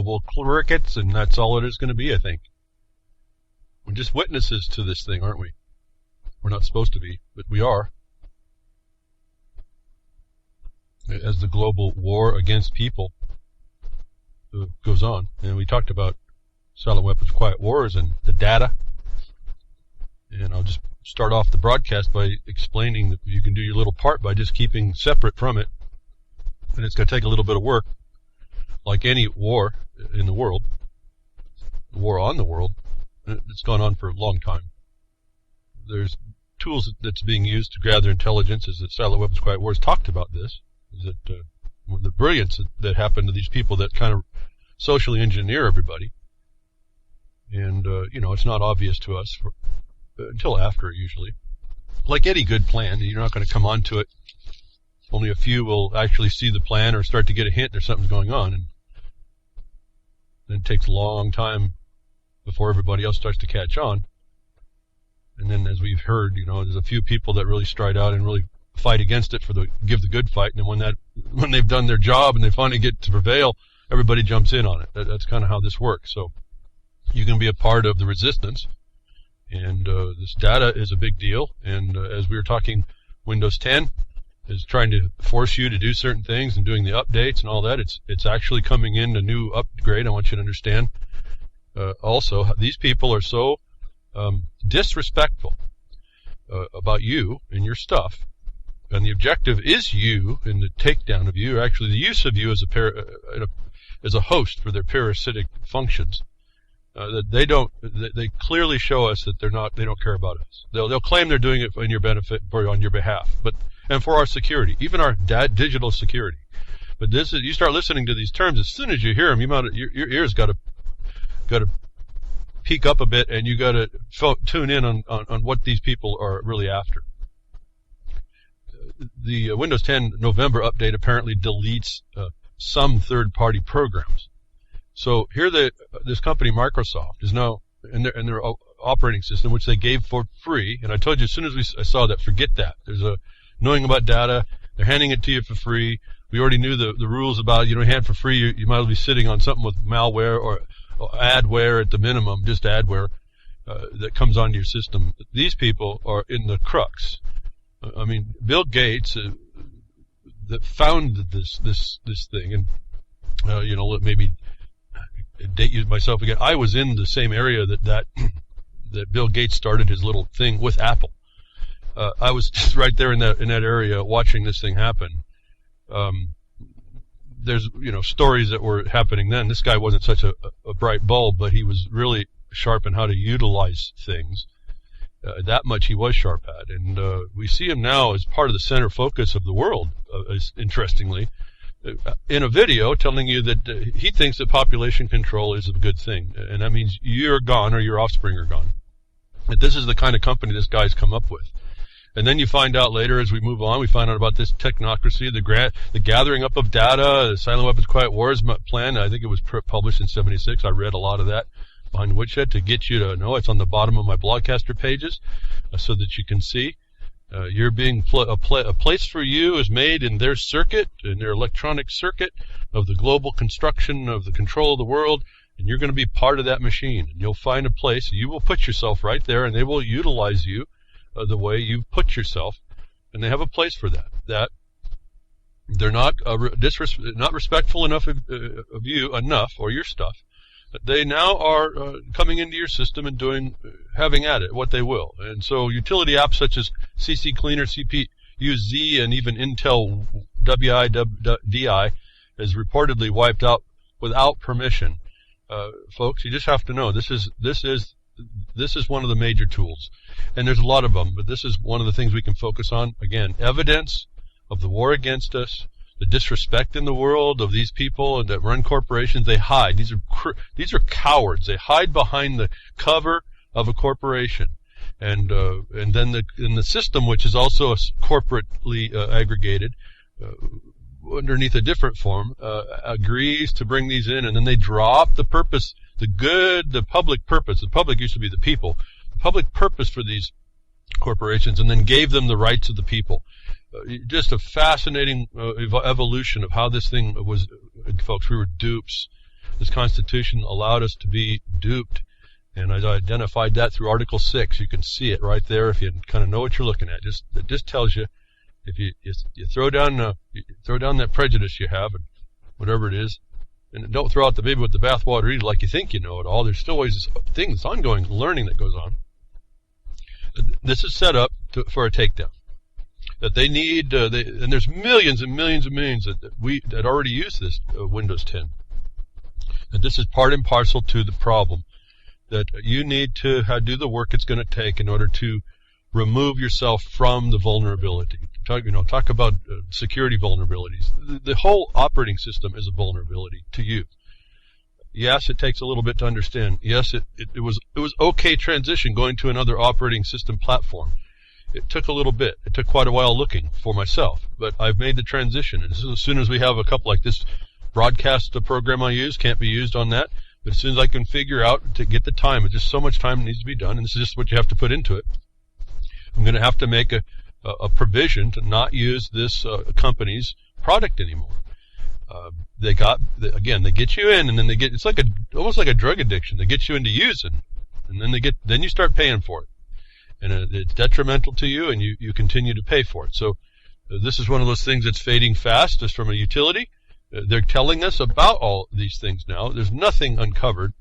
global crickets, and that's all it is going to be, I think. We're just witnesses to this thing, aren't we? We're not supposed to be, but we are. As the global war against people goes on. And we talked about silent weapons, quiet wars, and the data. And I'll just start off the broadcast by explaining that you can do your little part by just keeping separate from it. And it's going to take a little bit of work, like any war in the world, war on the world. It's gone on for a long time. There's tools that's being used to gather intelligence, as the silent weapons, quiet wars talked about this. Is that the brilliance that happened to these people that kind of socially engineer everybody. And, it's not obvious to us until after, usually. Like any good plan, you're not going to come onto it. Only a few will actually see the plan or start to get a hint there's something's going on. And then it takes a long time before everybody else starts to catch on. And then, as we've heard, there's a few people that really stride out and really fight against it give the good fight. And then when they've done their job and they finally get to prevail, everybody jumps in on it. That's kind of how this works. So you can be a part of the resistance. And this data is a big deal. And as we were talking, Windows 10 is trying to force you to do certain things and doing the updates and all that. It's actually coming in a new upgrade. I want you to understand. Also, these people are so disrespectful about you and your stuff. And the objective is you, and the takedown of you, or actually the use of you as a host for their parasitic functions. That they clearly show us that they don't care about us. They'll claim they're doing it in your benefit or on your behalf, and for our security, even our digital security. But you start listening to these terms, as soon as you hear them, your ears got to peek up a bit, and you got to tune in on what these people are really after. The Windows 10 November update apparently deletes some third-party programs. So here, this company Microsoft is now in their operating system, which they gave for free. And I told you as soon as I saw that, forget that. There's knowing about data. They're handing it to you for free. We already knew the rules about hand for free. You might be sitting on something with malware or adware at the minimum, just adware that comes onto your system. These people are in the crux. I mean, Bill Gates that founded this thing, and maybe date myself again. I was in the same area that Bill Gates started his little thing with Apple. I was just right there in that area watching this thing happen. There's stories that were happening then. This guy wasn't such a bright bulb, but he was really sharp in how to utilize things. That much he was sharp at, and we see him now as part of the center focus of the world. Interestingly, in a video telling you that he thinks that population control is a good thing, and that means you're gone or your offspring are gone. That this is the kind of company this guy's come up with. And then you find out later, as we move on, we find out about this technocracy, the gathering up of data, the Silent Weapons Quiet Wars plan. I think it was published in '76. I read a lot of that behind Woodshed to get you to know. It's on the bottom of my Blogcaster pages so that you can see. You're being a place for you is made in their circuit, in their electronic circuit of the global construction of the control of the world, and you're going to be part of that machine. And you'll find a place. You will put yourself right there, and they will utilize you the way you've put yourself, and they have a place for that. That they're not not respectful enough of you enough or your stuff. They now are coming into your system and having at it what they will. And so utility apps such as CC Cleaner, CPU-Z, and even Intel WIDI is reportedly wiped out without permission. Folks, you just have to know this is one of the major tools. And there's a lot of them, but this is one of the things we can focus on. Again, evidence of the war against us, the disrespect in the world of these people that run corporations. They hide. These are cowards. They hide behind the cover of a corporation, and then in the system, which is also corporately aggregated underneath a different form, agrees to bring these in, and then they drop the purpose, the public purpose. The public used to be the people. The public purpose for these corporations, and then gave them the rights of the people. Just a fascinating evolution of how this thing was, folks. We were dupes. this Constitution allowed us to be duped. And I identified that through Article 6. You can see it right there if you kind of know what you're looking at. It just tells you, if you throw down that prejudice you have, and whatever it is, and don't throw out the baby with the bathwater either, like you think you know it all. There's still always this thing, this ongoing learning that goes on. This is set up for a takedown. That they need, and there's millions and millions and millions that already use this Windows 10. That this is part and parcel to the problem. That you need to do the work it's going to take in order to remove yourself from the vulnerability. Talk about security vulnerabilities. The whole operating system is a vulnerability to you. Yes, it takes a little bit to understand. Yes, it was okay transition going to another operating system platform. It took a little bit. It took quite a while looking for myself, but I've made the transition. And as soon as we have a couple like this broadcast program I use, can't be used on that. But as soon as I can figure out to get the time, it's just so much time needs to be done, and this is just what you have to put into it. I'm going to have to make a provision to not use this company's product anymore. They get you in, and then it's like almost like a drug addiction. They get you into using, and then you start paying for it, and it's detrimental to you, and you continue to pay for it. So this is one of those things that's fading fast, just from a utility. They're telling us about all these things now. There's nothing uncovered.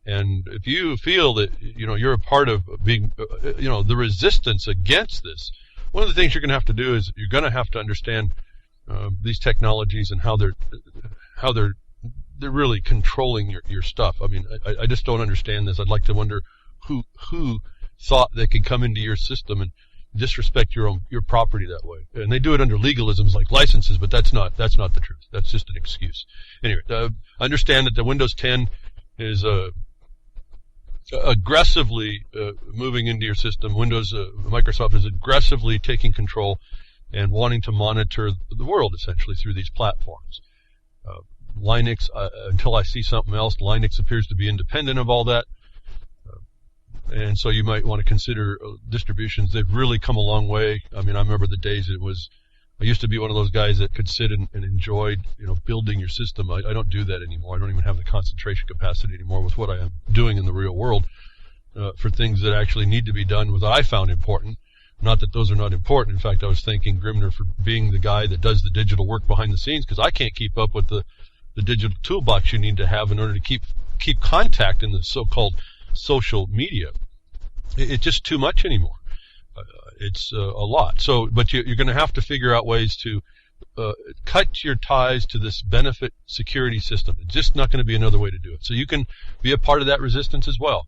And if you feel that, you're a part of being, the resistance against this, one of the things you're going to have to do is you're going to have to understand these technologies and how they're really controlling your stuff. I mean, I just don't understand this. I'd like to wonder who thought they could come into your system and disrespect your property that way. And they do it under legalisms like licenses, but that's not the truth. That's just an excuse. Anyway, understand that the Windows 10 is aggressively moving into your system. Microsoft is aggressively taking control and wanting to monitor the world essentially through these platforms. Linux, until I see something else, Linux appears to be independent of all that. And so you might want to consider distributions. They've really come a long way. I mean, I remember the days I used to be one of those guys that could sit and enjoyed, building your system. I don't do that anymore. I don't even have the concentration capacity anymore with what I am doing in the real world for things that actually need to be done with what I found important. Not that those are not important. In fact, I was thanking Grimner for being the guy that does the digital work behind the scenes, because I can't keep up with the digital toolbox you need to have in order to keep contact in the so-called social media. It's just too much anymore. It's a lot. So, but you're going to have to figure out ways to cut your ties to this benefit security system. It's just not going to be another way to do it. So you can be a part of that resistance as well.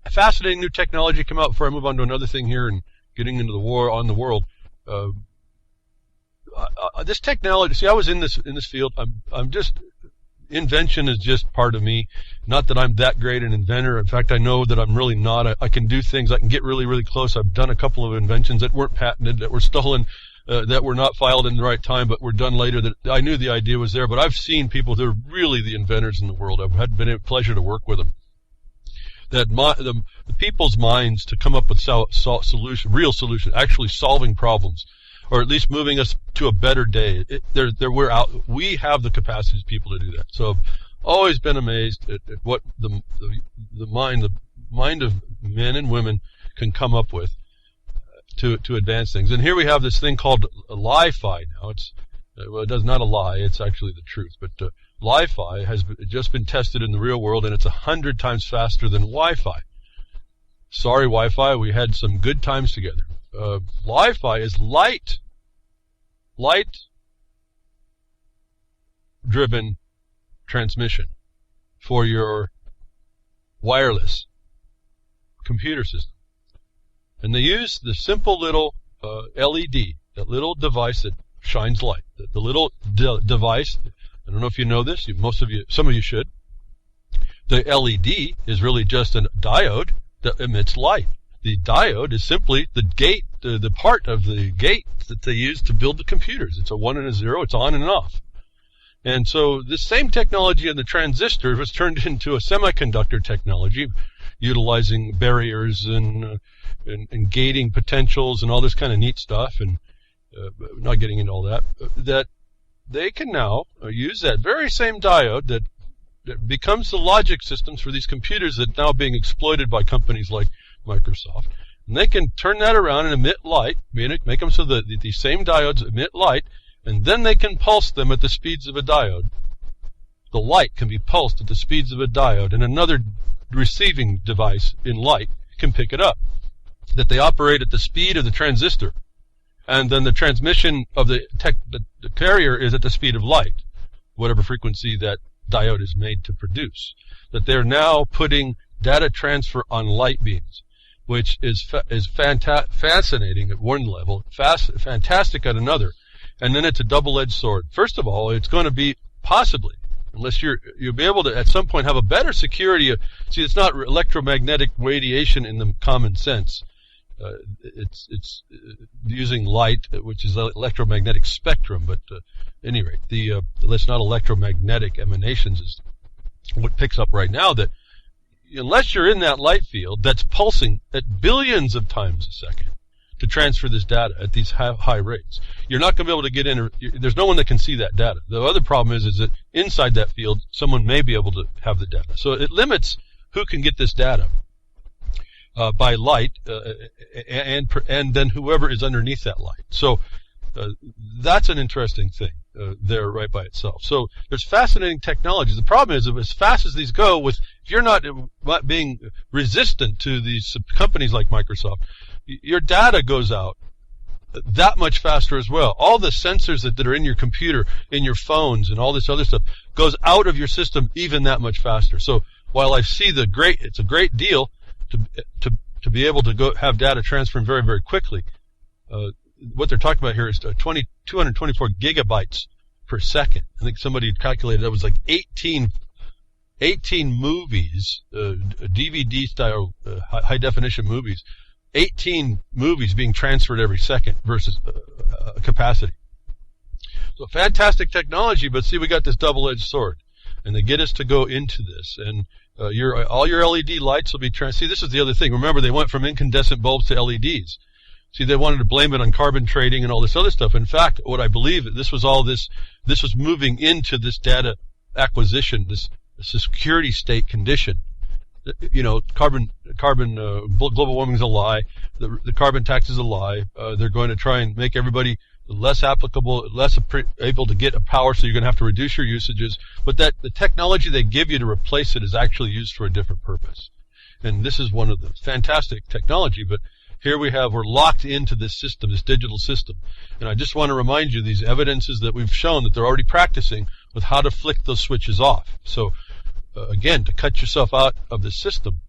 Fascinating new technology come out before I move on to another thing here and getting into the war on the world. This technology. See, I was in this field. I'm just. Invention is just part of me. Not that I'm that great an inventor. In fact, I know that I'm really not. I can do things. I can get really, really close. I've done a couple of inventions that weren't patented, that were stolen, that were not filed in the right time, but were done later. That I knew the idea was there, but I've seen people that are really the inventors in the world. I've been a pleasure to work with them. That the people's minds to come up with real solutions, actually solving problems, or at least moving us to a better day. We're out. We have the capacity as people to do that. So I've always been amazed at what the mind of men and women can come up with to advance things. And here we have this thing called Li-Fi now. It's not a lie. It's actually the truth. But Li-Fi has just been tested in the real world, and it's 100 times faster than Wi-Fi. Sorry, Wi-Fi. We had some good times together. Li-Fi is light-driven transmission for your wireless computer system. And they use the simple little LED, that little device that shines light. The little device, I don't know if you know this, some of you should. The LED is really just a diode that emits light. The diode is simply the gate, the part of the gate that they use to build the computers. It's a 1 and a 0. It's on and off. And so the same technology in the transistor was turned into a semiconductor technology, utilizing barriers and gating potentials and all this kind of neat stuff. And not getting into all that. That they can now use that very same diode that it becomes the logic systems for these computers that are now being exploited by companies like Microsoft. And they can turn that around and emit light, make them so that the same diodes emit light, and then they can pulse them at the speeds of a diode. The light can be pulsed at the speeds of a diode, and another receiving device in light can pick it up. That they operate at the speed of the transistor, and then the transmission of the carrier is at the speed of light, whatever frequency that diode is made to produce. That they're now putting data transfer on light beams, which is fascinating at one level, fantastic at another, and then it's a double-edged sword. First of all, it's going to be possibly, unless you'll be able to at some point have a better security. See, it's not electromagnetic radiation in the common sense. It's using light, which is electromagnetic spectrum, but at any rate, it's not electromagnetic emanations is what picks up right now. That unless you're in that light field that's pulsing at billions of times a second to transfer this data at these high rates, you're not going to be able to get in. There's no one that can see that data. The other problem is that inside that field, someone may be able to have the data. So it limits who can get this data by light, and then whoever is underneath that light. So that's an interesting thing there right by itself. So there's fascinating technologies. The problem is, as fast as these go, if you're not being resistant to these companies like Microsoft, your data goes out that much faster as well. All the sensors that are in your computer, in your phones, and all this other stuff goes out of your system even that much faster. So while I see it's a great deal to be able to go have data transferring very, very quickly. What they're talking about here is 224 gigabytes per second. I think somebody calculated that was like 18 movies, DVD style, high definition movies, 18 movies being transferred every second versus capacity. So fantastic technology, but see, we got this double-edged sword, and they get us to go into this, and all your LED lights will be See, this is the other thing. Remember, they went from incandescent bulbs to LEDs. See, they wanted to blame it on carbon trading and all this other stuff. In fact, what I believe, this was moving into this data acquisition, this security state condition. Global warming is a lie. The carbon tax is a lie. They're going to try and make everybody less applicable, less able to get a power, so you're going to have to reduce your usages. But that the technology they give you to replace it is actually used for a different purpose. And this is one of them. Fantastic technology, but here we're locked into this system, this digital system. And I just want to remind you, these evidences that we've shown that they're already practicing with how to flick those switches off. So, again, to cut yourself out of the system,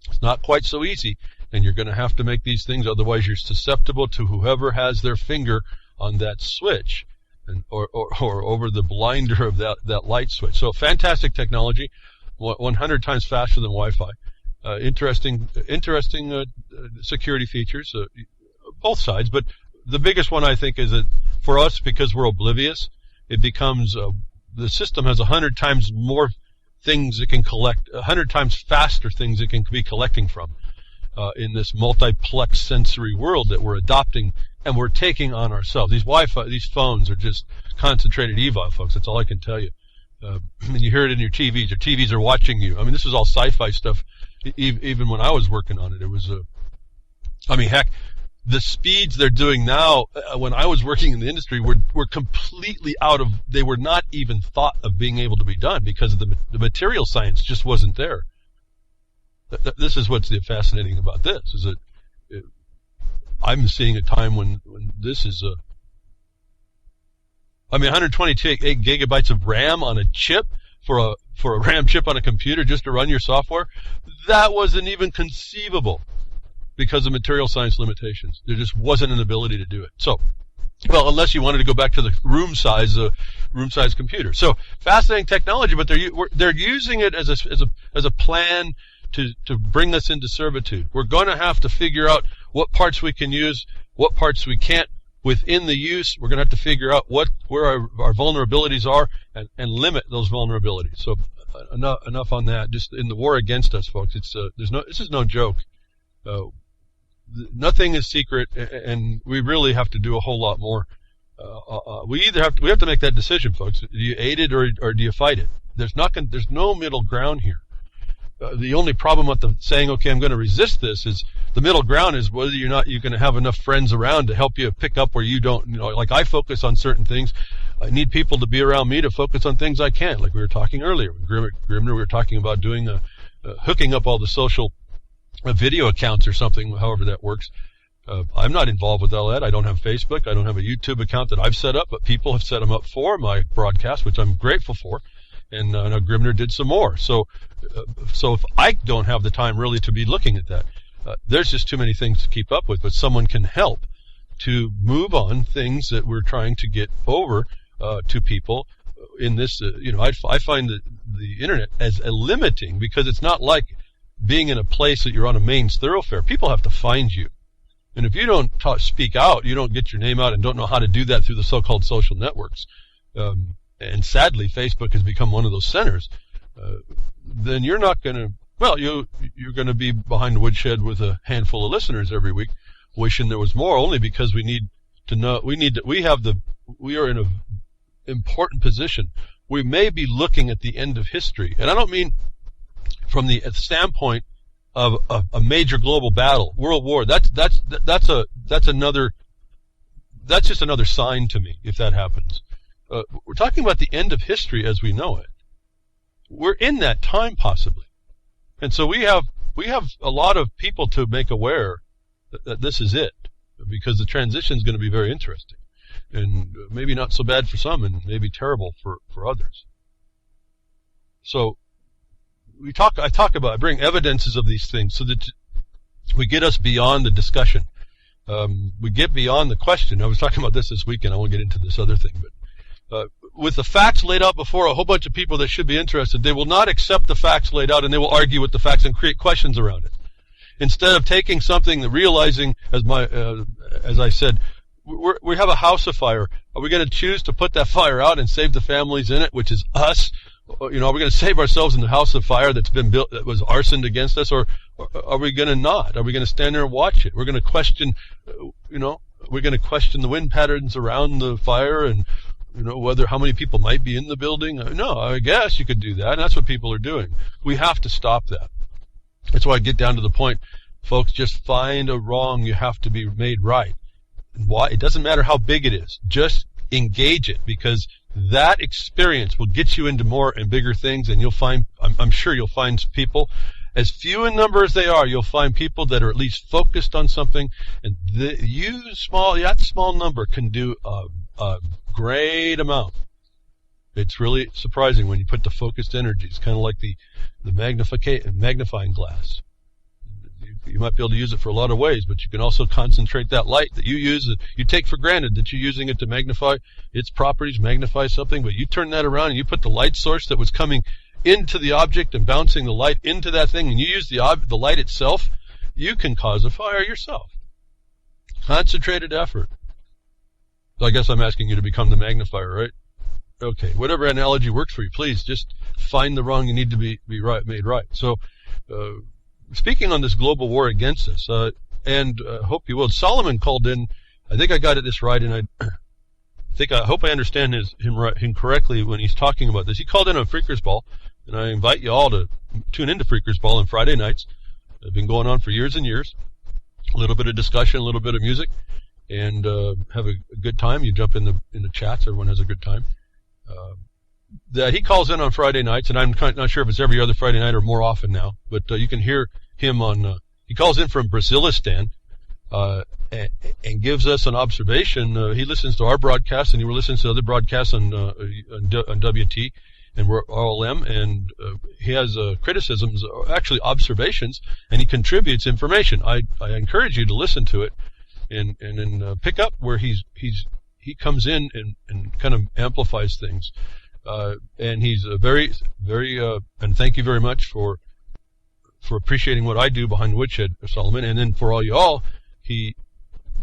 it's not quite so easy, and you're going to have to make these things, otherwise you're susceptible to whoever has their finger on that switch, or over the blinder of that light switch. So fantastic technology, 100 times faster than Wi-Fi. Interesting security features, both sides. But the biggest one, I think, is that for us, because we're oblivious, it becomes the system has 100 times more things it can collect, 100 times faster things it can be collecting from in this multiplex sensory world that we're adopting and we're taking on ourselves. These phones are just concentrated evil, folks. That's all I can tell you. And you hear it in your TVs. Your TVs are watching you. I mean, this is all sci-fi stuff. Even when I was working on it, it was heck, the speeds they're doing now, when I was working in the industry, were completely they were not even thought of being able to be done because of the material science just wasn't there. This is what's fascinating about this, is that I'm seeing a time when this is 128 gigabytes of RAM on a chip for a RAM chip on a computer just to run your software. That wasn't even conceivable because of material science limitations. There just wasn't an ability to do it. So, well, unless you wanted to go back to the room size computer. So fascinating technology, but they're using it as a plan to bring us into servitude. We're going to have to figure out what parts we can use, what parts we can't. Within the use, we're going to have to figure out where our vulnerabilities are and limit those vulnerabilities. So enough on that. Just in the war against us, folks, this is no joke. Nothing is secret, and we really have to do a whole lot more. We have to make that decision, folks. Do you aid it or do you fight it? there's no middle ground here. The only problem with the saying, okay, I'm going to resist this, is the middle ground is whether you're going to have enough friends around to help you pick up where you don't, like I focus on certain things. I need people to be around me to focus on things I can't, like we were talking earlier. With Grimner, we were talking about doing hooking up all the social video accounts or something, however that works. I'm not involved with all that. I don't have Facebook. I don't have a YouTube account that I've set up, but people have set them up for my broadcast, which I'm grateful for. And I know Grimner did some more. So if I don't have the time really to be looking at that, there's just too many things to keep up with. But someone can help to move on things that we're trying to get over to people in this. I find the internet as a limiting, because it's not like being in a place that you're on a main thoroughfare. People have to find you. And if you don't speak out, you don't get your name out and don't know how to do that through the so-called social networks, and sadly Facebook has become one of those centers, then you're not going to, you're going to be behind the woodshed with a handful of listeners every week, wishing there was more, only because we need to know, we are in an important position. We may be looking at the end of history, and I don't mean from the standpoint of a major global battle, world war. That's just another sign to me if that happens. We're talking about the end of history as we know it. We're in that time possibly, and so we have a lot of people to make aware that this is it, because the transition is going to be very interesting, and maybe not so bad for some, and maybe terrible for others. So I bring evidences of these things so that we get us beyond the discussion. We get beyond the question. I was talking about this weekend. I won't get into this other thing, but with the facts laid out before a whole bunch of people that should be interested, they will not accept the facts laid out, and they will argue with the facts and create questions around it. Instead of taking something and realizing, as I said, we have a house afire. Are we going to choose to put that fire out and save the families in it, which is us? Are we going to save ourselves in the house of fire that's been built, that was arsoned against us, or are we going to not? Are we going to stand there and watch it? We're going to question, we're going to question the wind patterns around the fire, and whether how many people might be in the building. No, I guess you could do that, and that's what people are doing. We have to stop that. That's why I get down to the point, folks. Just find a wrong, you have to be made right. Why? It doesn't matter how big it is. Just engage it, because that experience will get you into more and bigger things, and you'll find, I'm sure you'll find people, as few in number as they are, you'll find people that are at least focused on something, and that small number can do a great amount. It's really surprising when you put the focused energy. It's kind of like the magnifying glass. You might be able to use it for a lot of ways, but you can also concentrate that light that you use, that you take for granted that you're using it to magnify its properties, magnify something, but you turn that around and you put the light source that was coming into the object and bouncing the light into that thing, and you use the light itself, you can cause a fire yourself. Concentrated effort. So I guess I'm asking you to become the magnifier, right? Okay, whatever analogy works for you, please just find the wrong you need to be made right. So, speaking on this global war against us, and hope you will. Solomon called in. I think I got this right, and I hope I understand him correctly when he's talking about this. He called in on Freakers Ball, and I invite you all to tune into Freakers Ball on Friday nights. It's been going on for years and years. A little bit of discussion, a little bit of music, and have a good time. You jump in the chats. Everyone has a good time. That he calls in on Friday nights, and I'm not sure if it's every other Friday night or more often now, but you can hear him on. He calls in from Brazilistan and gives us an observation. He listens to our broadcast, and he listens to other broadcasts on WT and RLM, and he has criticisms, actually observations, and he contributes information. I encourage you to listen to it and pick up where he comes in and kind of amplifies things. And he's very, very, and thank you very much for appreciating what I do behind Woodshed, Solomon. And then for all y'all, he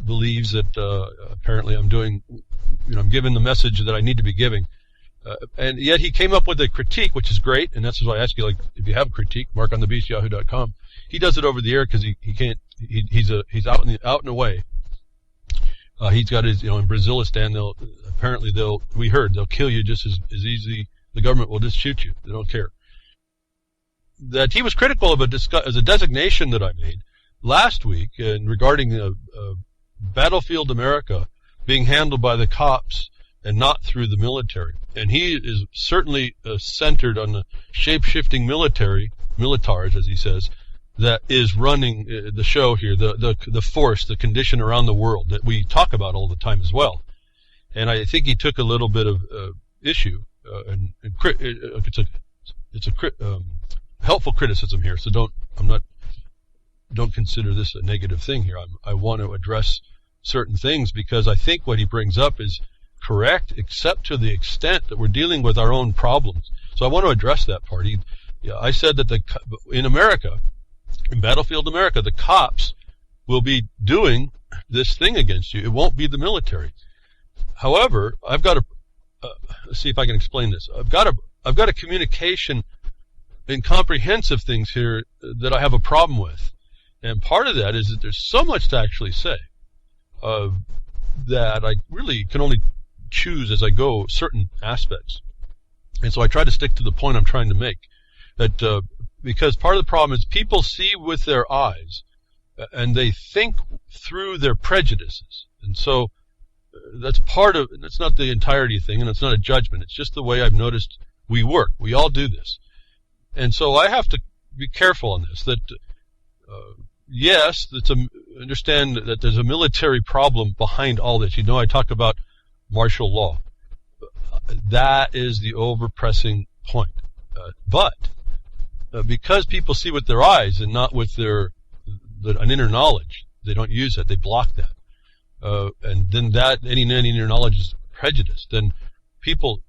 believes that apparently I'm giving the message that I need to be giving. And yet he came up with a critique, which is great, and that's why I ask you, like, if you have a critique, markonthebeast@yahoo.com. He does it over the air because he can't. He's out and away. He's got his, in Brazilistan, they'll kill you just as easy The government will just shoot you. They don't care. That he was critical of as a designation that I made last week regarding Battlefield America being handled by the cops and not through the military. And he is certainly centered on the shape-shifting militaries, as he says, that is running the show here, the force, the condition around the world that we talk about all the time as well. And I think he took a little bit of issue, and it's a helpful criticism here. So don't consider this a negative thing here. I want to address certain things because I think what he brings up is correct, except to the extent that we're dealing with our own problems. So I want to address that part. I said that in America, in Battlefield America, the cops will be doing this thing against you. It won't be the military. However, I've got to let's see if I can explain this. I've got a communication and comprehensive things here that I have a problem with, and part of that is that there's so much to actually say that I really can only choose as I go certain aspects, and so I try to stick to the point I'm trying to make. That because part of the problem is people see with their eyes, and they think through their prejudices, and so that's part of. That's not the entirety thing, and it's not a judgment. It's just the way I've noticed we work. We all do this, and so I have to be careful on this. That yes, understand that there's a military problem behind all this. I talk about martial law. That is the overpressing point. But because people see with their eyes and not with an inner knowledge, they don't use it. They block that. And then any inner knowledge is prejudice. Then people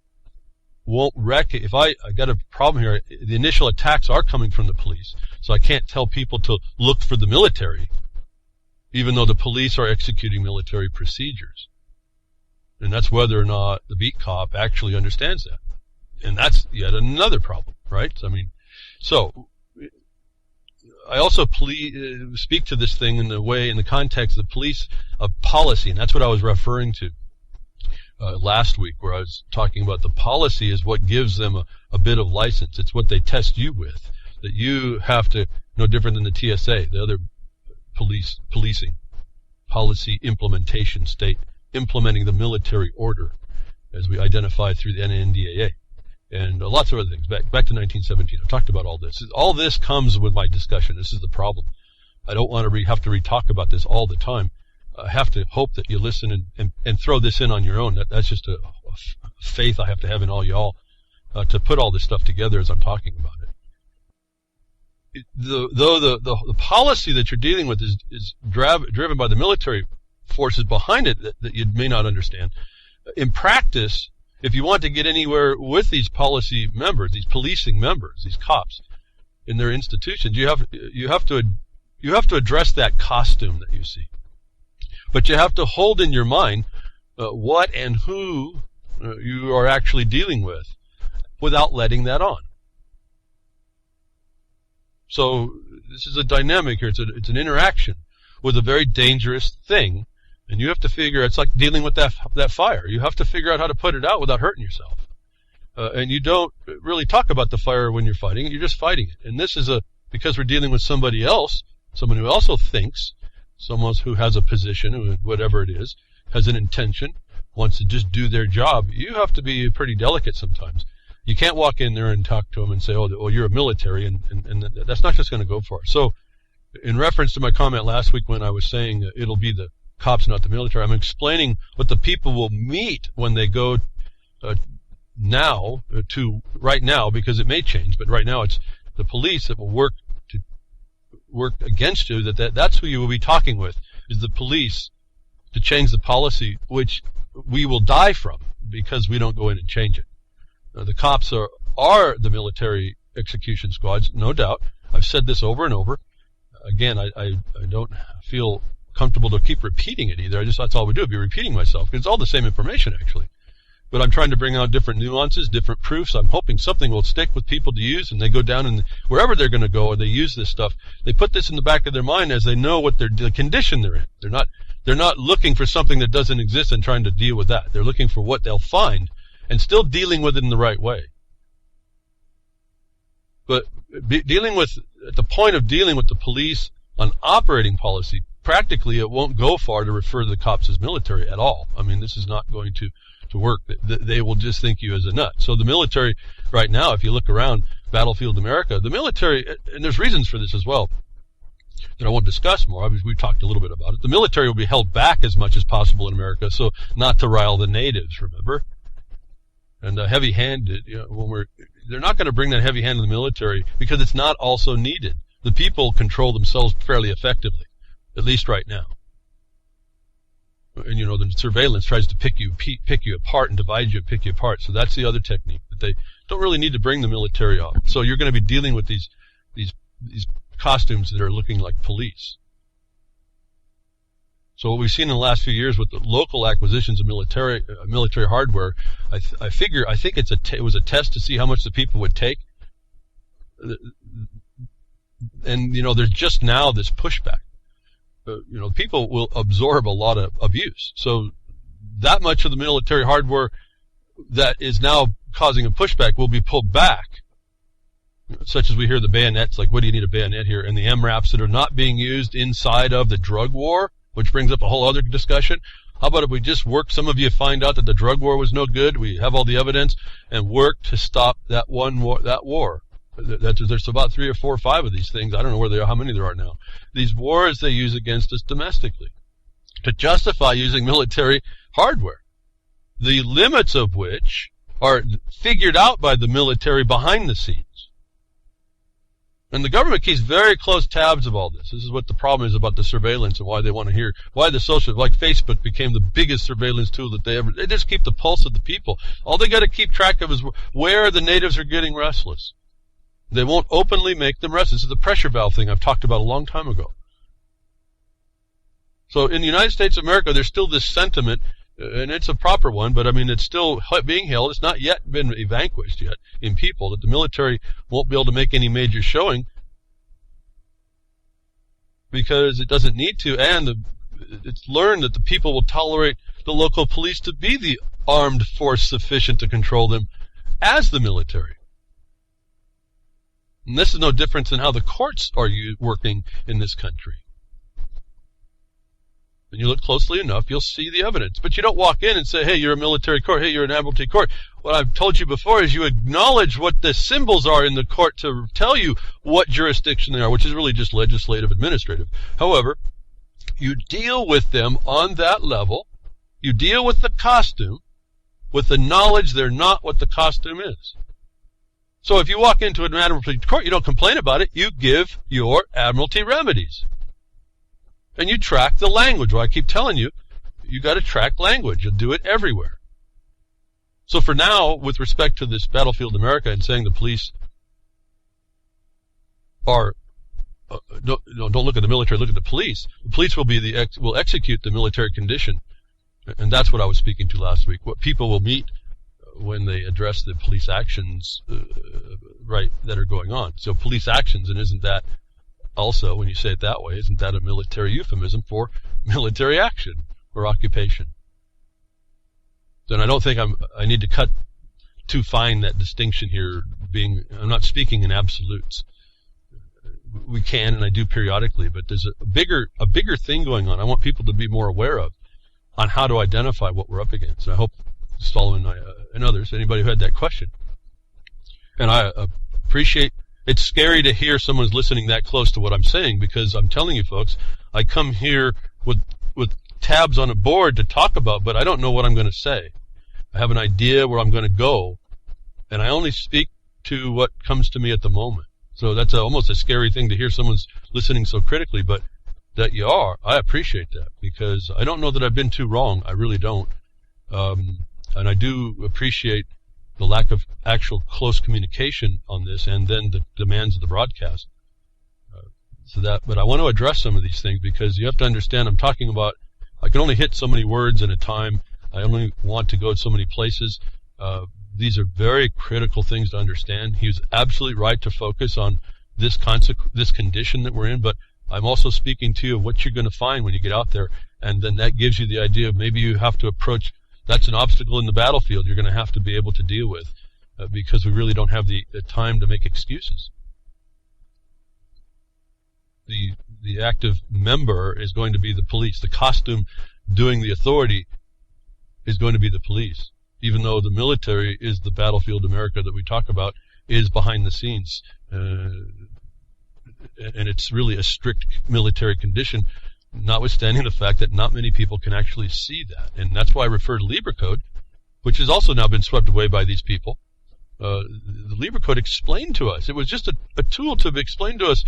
won't if I got a problem here, the initial attacks are coming from the police, so I can't tell people to look for the military, even though the police are executing military procedures. And that's whether or not the beat cop actually understands that. And that's yet another problem, right? So I also speak to this thing in the context of police policy, and that's what I was referring to last week, where I was talking about the policy is what gives them a bit of license. It's what they test you with, that you have to, no different than the TSA, the other policing, policy implementation state, implementing the military order, as we identify through the NNDAA. And lots of other things. Back to 1917. I've talked about all this. All this comes with my discussion. This is the problem. I don't want to have to re-talk about this all the time. I have to hope that you listen and throw this in on your own. That's just a faith I have to have in all y'all to put all this stuff together as I'm talking about it. The policy that you're dealing with is driven by the military forces behind it that you may not understand. In practice, if you want to get anywhere with these policy members, these policing members, these cops in their institutions, you have to address that costume that you see. But you have to hold in your mind what and who you are actually dealing with without letting that on. So this is a dynamic here. It's an interaction with a very dangerous thing. And you have to figure, it's like dealing with that fire. You have to figure out how to put it out without hurting yourself. And you don't really talk about the fire when you're fighting it. You're just fighting it. And this is because we're dealing with somebody else, someone who also thinks, someone who has a position, whatever it is, has an intention, wants to just do their job. You have to be pretty delicate sometimes. You can't walk in there and talk to them and say, oh you're a military, and that's not just going to go far. So in reference to my comment last week when I was saying it'll be the cops, not the military, I'm explaining what the people will meet when they go right now, because it may change, but right now it's the police that will work against you. That's who you will be talking with, is the police, to change the policy, which we will die from because we don't go in and change it. The cops are the military execution squads, no doubt. I've said this over and over. Again, I don't feel comfortable to keep repeating it either. That's all we do, be repeating myself, because it's all the same information actually. But I'm trying to bring out different nuances, different proofs. I'm hoping something will stick with people to use, and they go down and wherever they're going to go, and they use this stuff. They put this in the back of their mind as they know what the condition they're in. They're not looking for something that doesn't exist and trying to deal with that. They're looking for what they'll find and still dealing with it in the right way. But at the point of dealing with the police on operating policy, practically it won't go far to refer to the cops as military at all. I mean, this is not going to work. They will just think you as a nut. So the military right now, if you look around battlefield America, the military, and there's reasons for this as well that I won't discuss more. Obviously, we've talked a little bit about it. The military will be held back as much as possible in America, so not to rile the natives, remember? And heavy-handed, they're not going to bring that heavy hand in the military because it's not also needed. The people control themselves fairly effectively, at least right now. And the surveillance tries to pick you apart and divide you and pick you apart. So that's the other technique, that they don't really need to bring the military up. So you're going to be dealing with these costumes that are looking like police. So what we've seen in the last few years with the local acquisitions of military hardware, I think it was a test to see how much the people would take. And there's just now this pushback. People will absorb a lot of abuse. So that much of the military hardware that is now causing a pushback will be pulled back. Such as we hear the bayonets, like what do you need a bayonet here? And the MRAPs that are not being used inside of the drug war, which brings up a whole other discussion. How about if we just work, some of you find out that the drug war was no good, we have all the evidence, and work to stop that war. There's about 3 or 4 or 5 of these things. I don't know where they are, how many there are now. These wars they use against us domestically to justify using military hardware, the limits of which are figured out by the military behind the scenes. And the government keeps very close tabs of all this. This is what the problem is about the surveillance and why they want to hear, why the social, like Facebook became the biggest surveillance tool that they just keep the pulse of the people. All they got to keep track of is where the natives are getting restless. They won't openly make them restless. This is the pressure valve thing I've talked about a long time ago. So in the United States of America, there's still this sentiment, and it's a proper one, but I mean, it's still being held. It's not yet been vanquished yet in people, that the military won't be able to make any major showing because it doesn't need to, and it's learned that the people will tolerate the local police to be the armed force sufficient to control them as the military. And this is no different than how the courts are working in this country. When you look closely enough, you'll see the evidence. But you don't walk in and say, hey, you're a military court, hey, you're an admiralty court. What I've told you before is you acknowledge what the symbols are in the court to tell you what jurisdiction they are, which is really just legislative, administrative. However, you deal with them on that level. You deal with the costume with the knowledge they're not what the costume is. So if you walk into an admiralty court, you don't complain about it. You give your admiralty remedies. And you track the language. Well, I keep telling you, you got to track language. You'll do it everywhere. So for now, with respect to this battlefield America and saying the police are, don't look at the military, look at the police. The police will execute the military condition. And that's what I was speaking to last week. What people will meet when they address the police actions that are going on. So police actions, and isn't that also, when you say it that way, isn't that a military euphemism for military action or occupation? Then I don't think I need to cut too fine that distinction here. I'm not speaking in absolutes. We can, and I do periodically, but there's a bigger thing going on. I want people to be more aware of on how to identify what we're up against. And I hope Solomon and others, anybody who had that question. And I appreciate, it's scary to hear someone's listening that close to what I'm saying, because I'm telling you folks, I come here with tabs on a board to talk about, but I don't know what I'm going to say. I have an idea where I'm going to go, and I only speak to what comes to me at the moment. So that's almost a scary thing to hear someone's listening so critically, but that you are, I appreciate that, because I don't know that I've been too wrong. I really don't. And I do appreciate the lack of actual close communication on this, and then the demands of the broadcast. But I want to address some of these things, because you have to understand, I'm talking about, I can only hit so many words at a time. I only want to go to so many places. These are very critical things to understand. He was absolutely right to focus on this condition that we're in, but I'm also speaking to you of what you're going to find when you get out there, and then that gives you the idea of maybe you have to approach, that's an obstacle in the battlefield you're going to have to be able to deal with, because we really don't have the time to make excuses. the active member is going to be the police. The costume doing the authority is going to be the police, even though the military is the battlefield America that we talk about, is behind the scenes. And it's really a strict military condition, notwithstanding the fact that not many people can actually see that. And that's why I refer to Lieber Code, which has also now been swept away by these people. The Lieber Code explained to us. It was just a tool to explain to us.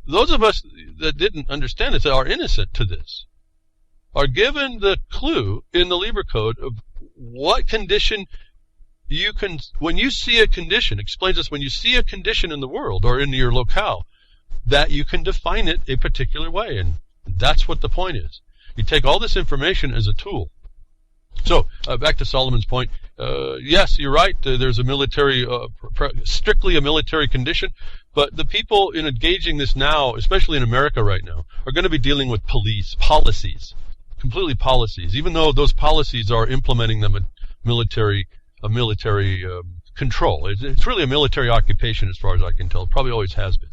Those of us that didn't understand it, that are innocent to this, are given the clue in the Lieber Code of what condition you can, when you see a condition, explains us when you see a condition in the world or in your locale, that you can define it a particular way. And that's what the point is. You take all this information as a tool. So, back to Solomon's point. Yes, you're right. There's a military, strictly a military condition. But the people in engaging this now, especially in America right now, are going to be dealing with policies, completely policies, even though those policies are implementing them in military control. It's really a military occupation as far as I can tell. It probably always has been.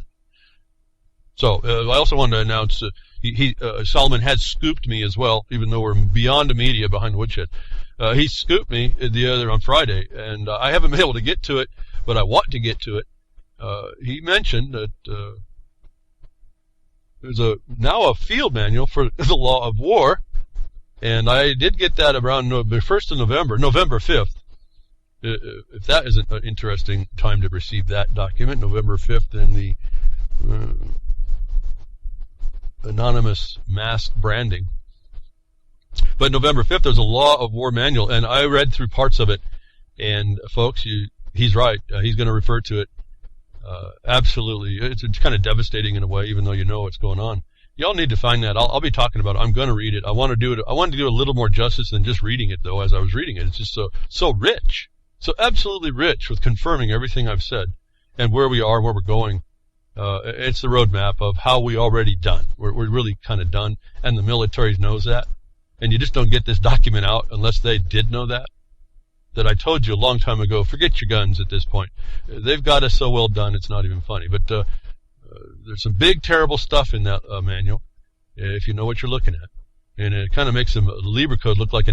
So, I also wanted to announce Solomon had scooped me as well, even though we're beyond the media behind Woodshed. He scooped me on Friday, and I haven't been able to get to it, but I want to get to it. He mentioned that there's now a field manual for the law of war, and I did get that around the 1st of November 5th. If that isn't an interesting time to receive that document, November 5th in the anonymous mask branding. But November 5th, there's a law of war manual, and I read through parts of it, and folks, he's right. He's going to refer to it. Absolutely. It's kind of devastating in a way, even though you know what's going on. Y'all need to find that. I'll be talking about it. I'm going to read it. I want to do a little more justice than just reading it, though, as I was reading it. It's just so rich, so absolutely rich with confirming everything I've said and where we are, where we're going. It's the roadmap of how we already done. We're really kind of done, and the military knows that. And you just don't get this document out unless they did know that. That I told you a long time ago, forget your guns at this point. They've got us so well done, it's not even funny. But there's some big, terrible stuff in that manual, if you know what you're looking at. And it kind of makes the Lieber Code look like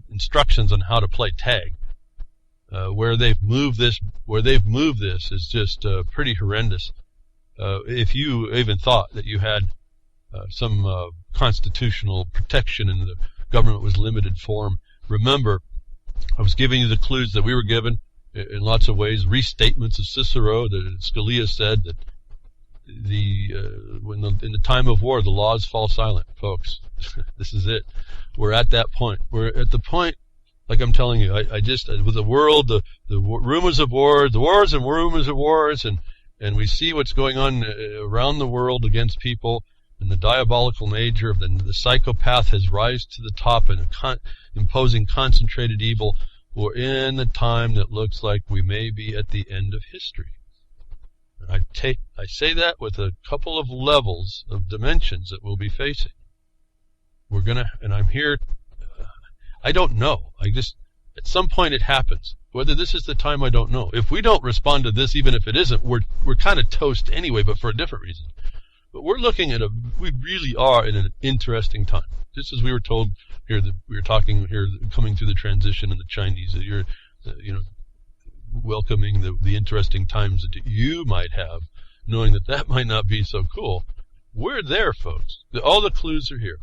instructions on how to play tag. Where they've moved this is just pretty horrendous. If you even thought that you had some constitutional protection and the government was limited form, remember, I was giving you the clues that we were given in lots of ways, restatements of Cicero, that Scalia said that in the time of war, the laws fall silent, folks. This is it. We're at that point. We're at the point, like I'm telling you, with the world, the rumors of wars, the wars and rumors of wars, and we see what's going on around the world against people, and the diabolical nature of the psychopath has risen to the top and imposing concentrated evil. We're in the time that looks like we may be at the end of history. I say that with a couple of levels of dimensions that we'll be facing. And I'm here. I don't know. At some point it happens. Whether this is the time, I don't know. If we don't respond to this, even if it isn't, we're kind of toast anyway, but for a different reason. But we're looking at we really are in an interesting time. Just as we were told here, that we were talking here, coming through the transition in the Chinese, that you're, welcoming the interesting times that you might have, knowing that might not be so cool. We're there, folks. All the clues are here.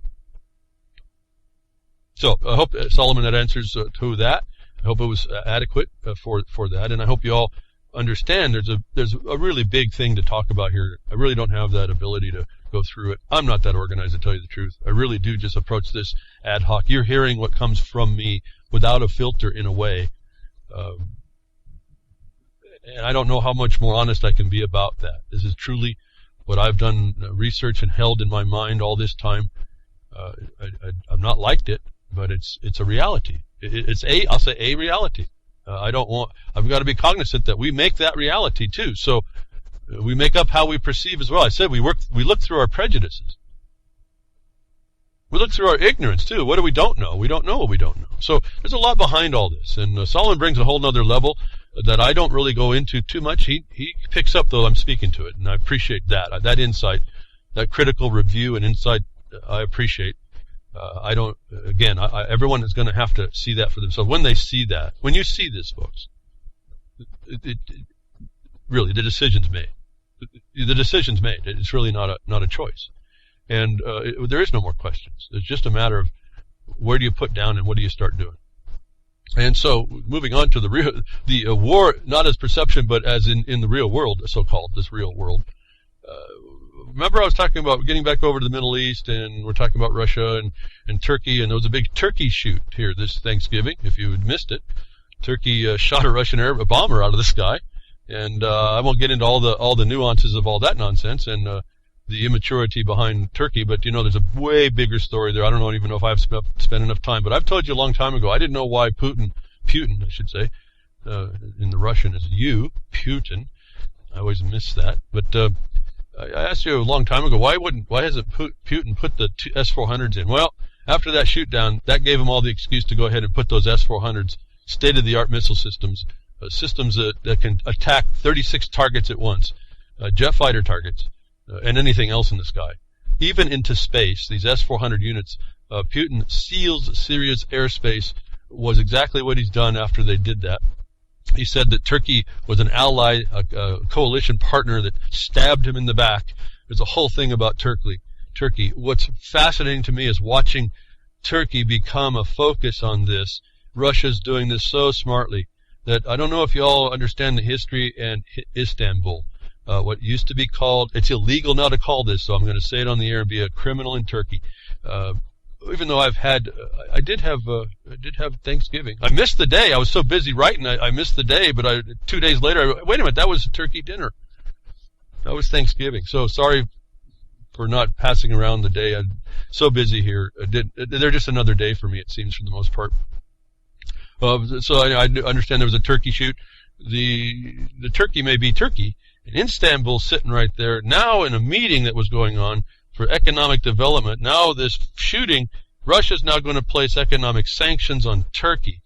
So I hope, Solomon, that answers to that. I hope it was adequate for that, and I hope you all understand there's a really big thing to talk about here. I really don't have that ability to go through it. I'm not that organized, to tell you the truth. I really do just approach this ad hoc. You're hearing what comes from me without a filter, in a way. And I don't know how much more honest I can be about that. This is truly what I've done research and held in my mind all this time. I've not liked it, but it's a reality. I'll say a reality. I've got to be cognizant that we make that reality too. So we make up how we perceive as well. I said we look through our prejudices. We look through our ignorance too. What do we don't know? We don't know what we don't know. So there's a lot behind all this. And Solomon brings a whole nother level that I don't really go into too much. He picks up, though I'm speaking to it, and I appreciate that insight. that critical review and insight I appreciate. I don't. Again, everyone is going to have to see that for themselves. When they see that, when you see this, folks, really the decision's made. The decision's made. It's really not a choice, and there is no more questions. It's just a matter of where do you put down and what do you start doing. And so, moving on to the war, not as perception, but as in the real world, so-called this real world. Remember I was talking about getting back over to the Middle East, and we're talking about Russia and Turkey, and there was a big Turkey shoot here this Thanksgiving, if you had missed it. Turkey shot a bomber out of the sky, and I won't get into all the nuances of all that nonsense and the immaturity behind Turkey, but there's a way bigger story there. I don't even know if I've spent enough time, but I've told you a long time ago, I didn't know why Putin, I should say, in the Russian is Putin. I always miss that, but I asked you a long time ago, why hasn't Putin put the S-400s in? Well, after that shoot down, that gave him all the excuse to go ahead and put those S-400s, state-of-the-art missile systems, systems that can attack 36 targets at once, jet fighter targets, and anything else in the sky. Even into space, these S-400 units, Putin seals Syria's airspace, was exactly what he's done after they did that. He said that Turkey was an ally, a coalition partner that stabbed him in the back. There's a whole thing about Turkey. What's fascinating to me is watching Turkey become a focus on this. Russia's doing this so smartly that I don't know if you all understand the history and Istanbul. What used to be called, it's illegal now to call this, so I'm going to say it on the air and be a criminal in Turkey. Even though I did have Thanksgiving. I missed the day. I was so busy writing, I missed the day. But 2 days later, wait a minute, that was a turkey dinner. That was Thanksgiving. So sorry for not passing around the day. I'm so busy here. They're just another day for me, it seems, for the most part. So I understand there was a turkey shoot. The turkey may be Turkey. And Istanbul sitting right there now in a meeting that was going on for economic development. Now this shooting, Russia's now going to place economic sanctions on Turkey.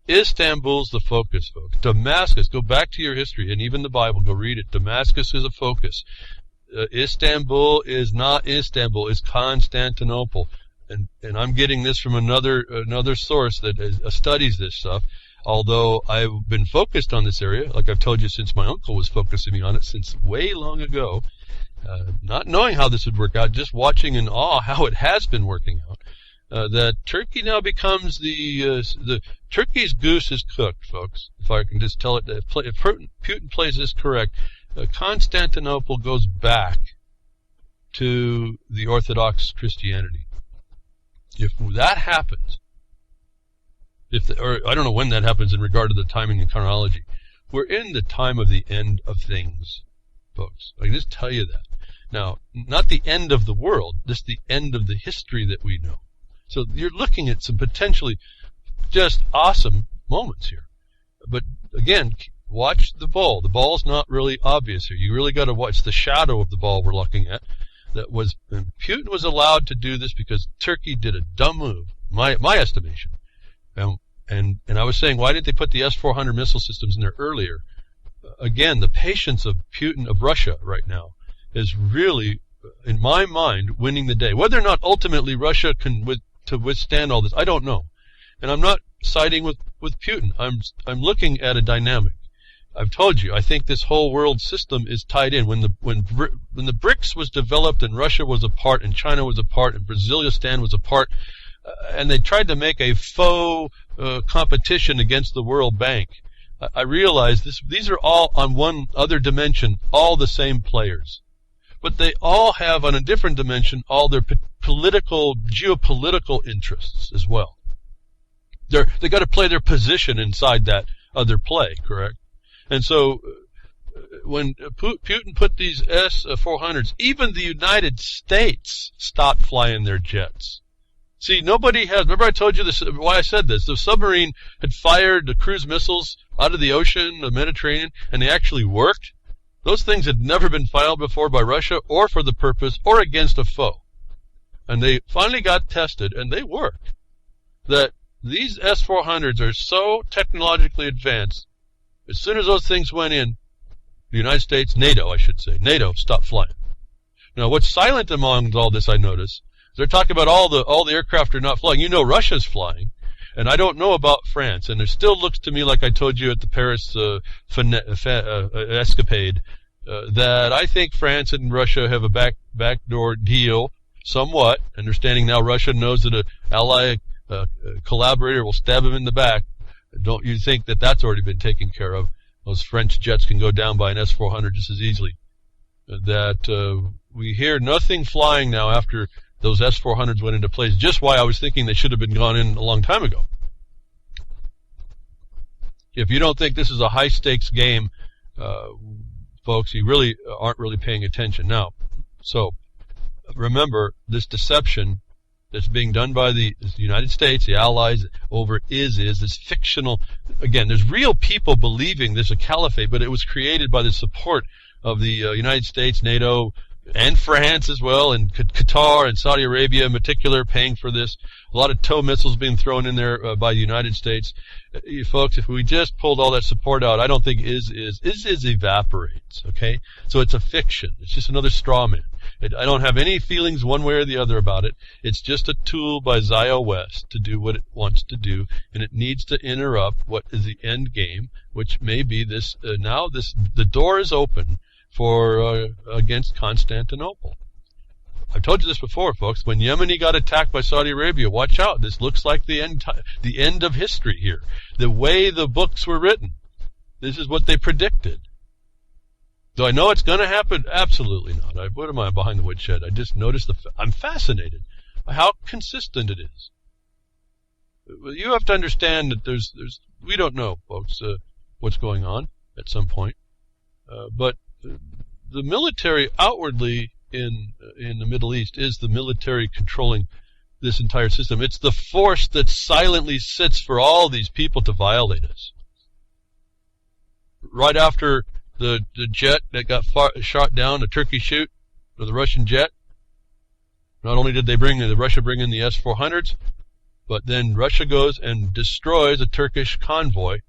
Istanbul's the focus, folks. Damascus, go back to your history and even the Bible, go read it. Damascus is a focus. Istanbul is not Istanbul, it's Constantinople. And I'm getting this from another source that studies this stuff. Although I've been focused on this area, like I've told you, since my uncle was focusing me on it since way long ago, not knowing how this would work out, just watching in awe how it has been working out, that Turkey now becomes the Turkey's goose is cooked, folks. If I can just tell it, if Putin plays this correct, Constantinople goes back to the Orthodox Christianity. If that happens, or I don't know when that happens in regard to the timing and chronology, we're in the time of the end of things, folks. I can just tell you that. Now, not the end of the world, just the end of the history that we know. So you're looking at some potentially just awesome moments here. But again, watch the ball. The ball's not really obvious here. You really got to watch the shadow of the ball we're looking at. And Putin was allowed to do this because Turkey did a dumb move, my estimation. And I was saying, why didn't they put the S-400 missile systems in there earlier? Again, the patience of Putin, of Russia right now, is really, in my mind, winning the day. Whether or not ultimately Russia can withstand all this, I don't know. And I'm not siding with Putin. I'm looking at a dynamic. I've told you, I think this whole world system is tied in. When the BRICS was developed and Russia was a part and China was a part and Brazilistan was a part, and they tried to make a faux competition against the World Bank, I realized these are all on one other dimension, all the same players. But they all have, on a different dimension, all their geopolitical interests as well. They got to play their position inside that other play, correct? And so when Putin put these S-400s, even the United States stopped flying their jets. See, nobody has, remember I told you this, why I said this, the submarine had fired the cruise missiles out of the ocean, the Mediterranean, and they actually worked. Those things had never been fired before by Russia or for the purpose or against a foe. And they finally got tested, and they worked. That these S-400s are so technologically advanced, as soon as those things went in, the United States, NATO I should say, NATO stopped flying. Now, what's silent among all this, I notice, they're talking about all the aircraft are not flying. You know, Russia's flying, and I don't know about France. And it still looks to me, like I told you at the Paris escapade, that I think France and Russia have a backdoor deal, somewhat. Understanding now, Russia knows that an ally collaborator will stab him in the back. Don't you think that that's already been taken care of? Those French jets can go down by an S-400 just as easily. That we hear nothing flying now after those S-400s went into place. Just why I was thinking they should have been gone in a long time ago. If you don't think this is a high-stakes game, folks, you really aren't really paying attention now. So remember, this deception that's being done by the United States, the Allies, over this fictional. Again, there's real people believing there's a caliphate, but it was created by the support of the United States, NATO, and France as well, and Qatar and Saudi Arabia in particular paying for this. A lot of tow missiles being thrown in there by the United States. You folks, if we just pulled all that support out, I don't think is evaporates, okay? So it's a fiction. It's just another straw man. I don't have any feelings one way or the other about it. It's just a tool by Zio West to do what it wants to do, and it needs to interrupt what is the end game, which may be this. The door is open for against Constantinople. I've told you this before, folks. When Yemeni got attacked by Saudi Arabia, watch out. This looks like the end of history here. The way the books were written, this is what they predicted. Do I know it's going to happen? Absolutely not. What am I behind the woodshed? I just noticed I'm fascinated by how consistent it is. You have to understand that we don't know, folks, what's going on at some point, but the military outwardly in the Middle East is the military controlling this entire system. It's the force that silently sits for all these people to violate us. Right after the jet that got shot down, the Turkey shoot, or the Russian jet, not only did Russia bring in the S-400s, but then Russia goes and destroys a Turkish convoy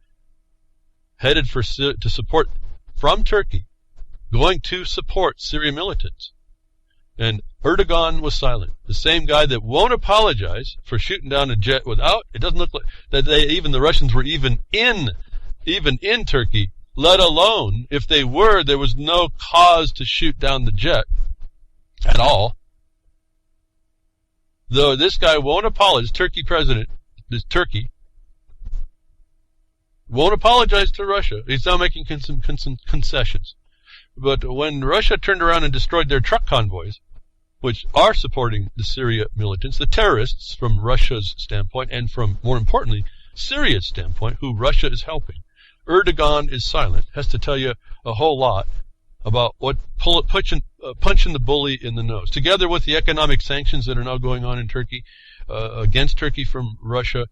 headed to support from Turkey, going to support Syrian militants. And Erdogan was silent. The same guy that won't apologize for shooting down a jet without, it doesn't look like that even the Russians were even in Turkey, let alone if they were, there was no cause to shoot down the jet at all. Though this guy won't apologize, Turkey won't apologize to Russia. He's now making some concessions. But when Russia turned around and destroyed their truck convoys, which are supporting the Syria militants, the terrorists from Russia's standpoint, and from, more importantly, Syria's standpoint, who Russia is helping, Erdogan is silent, has to tell you a whole lot about what punching the bully in the nose, together with the economic sanctions that are now going on in Turkey, against Turkey from Russia.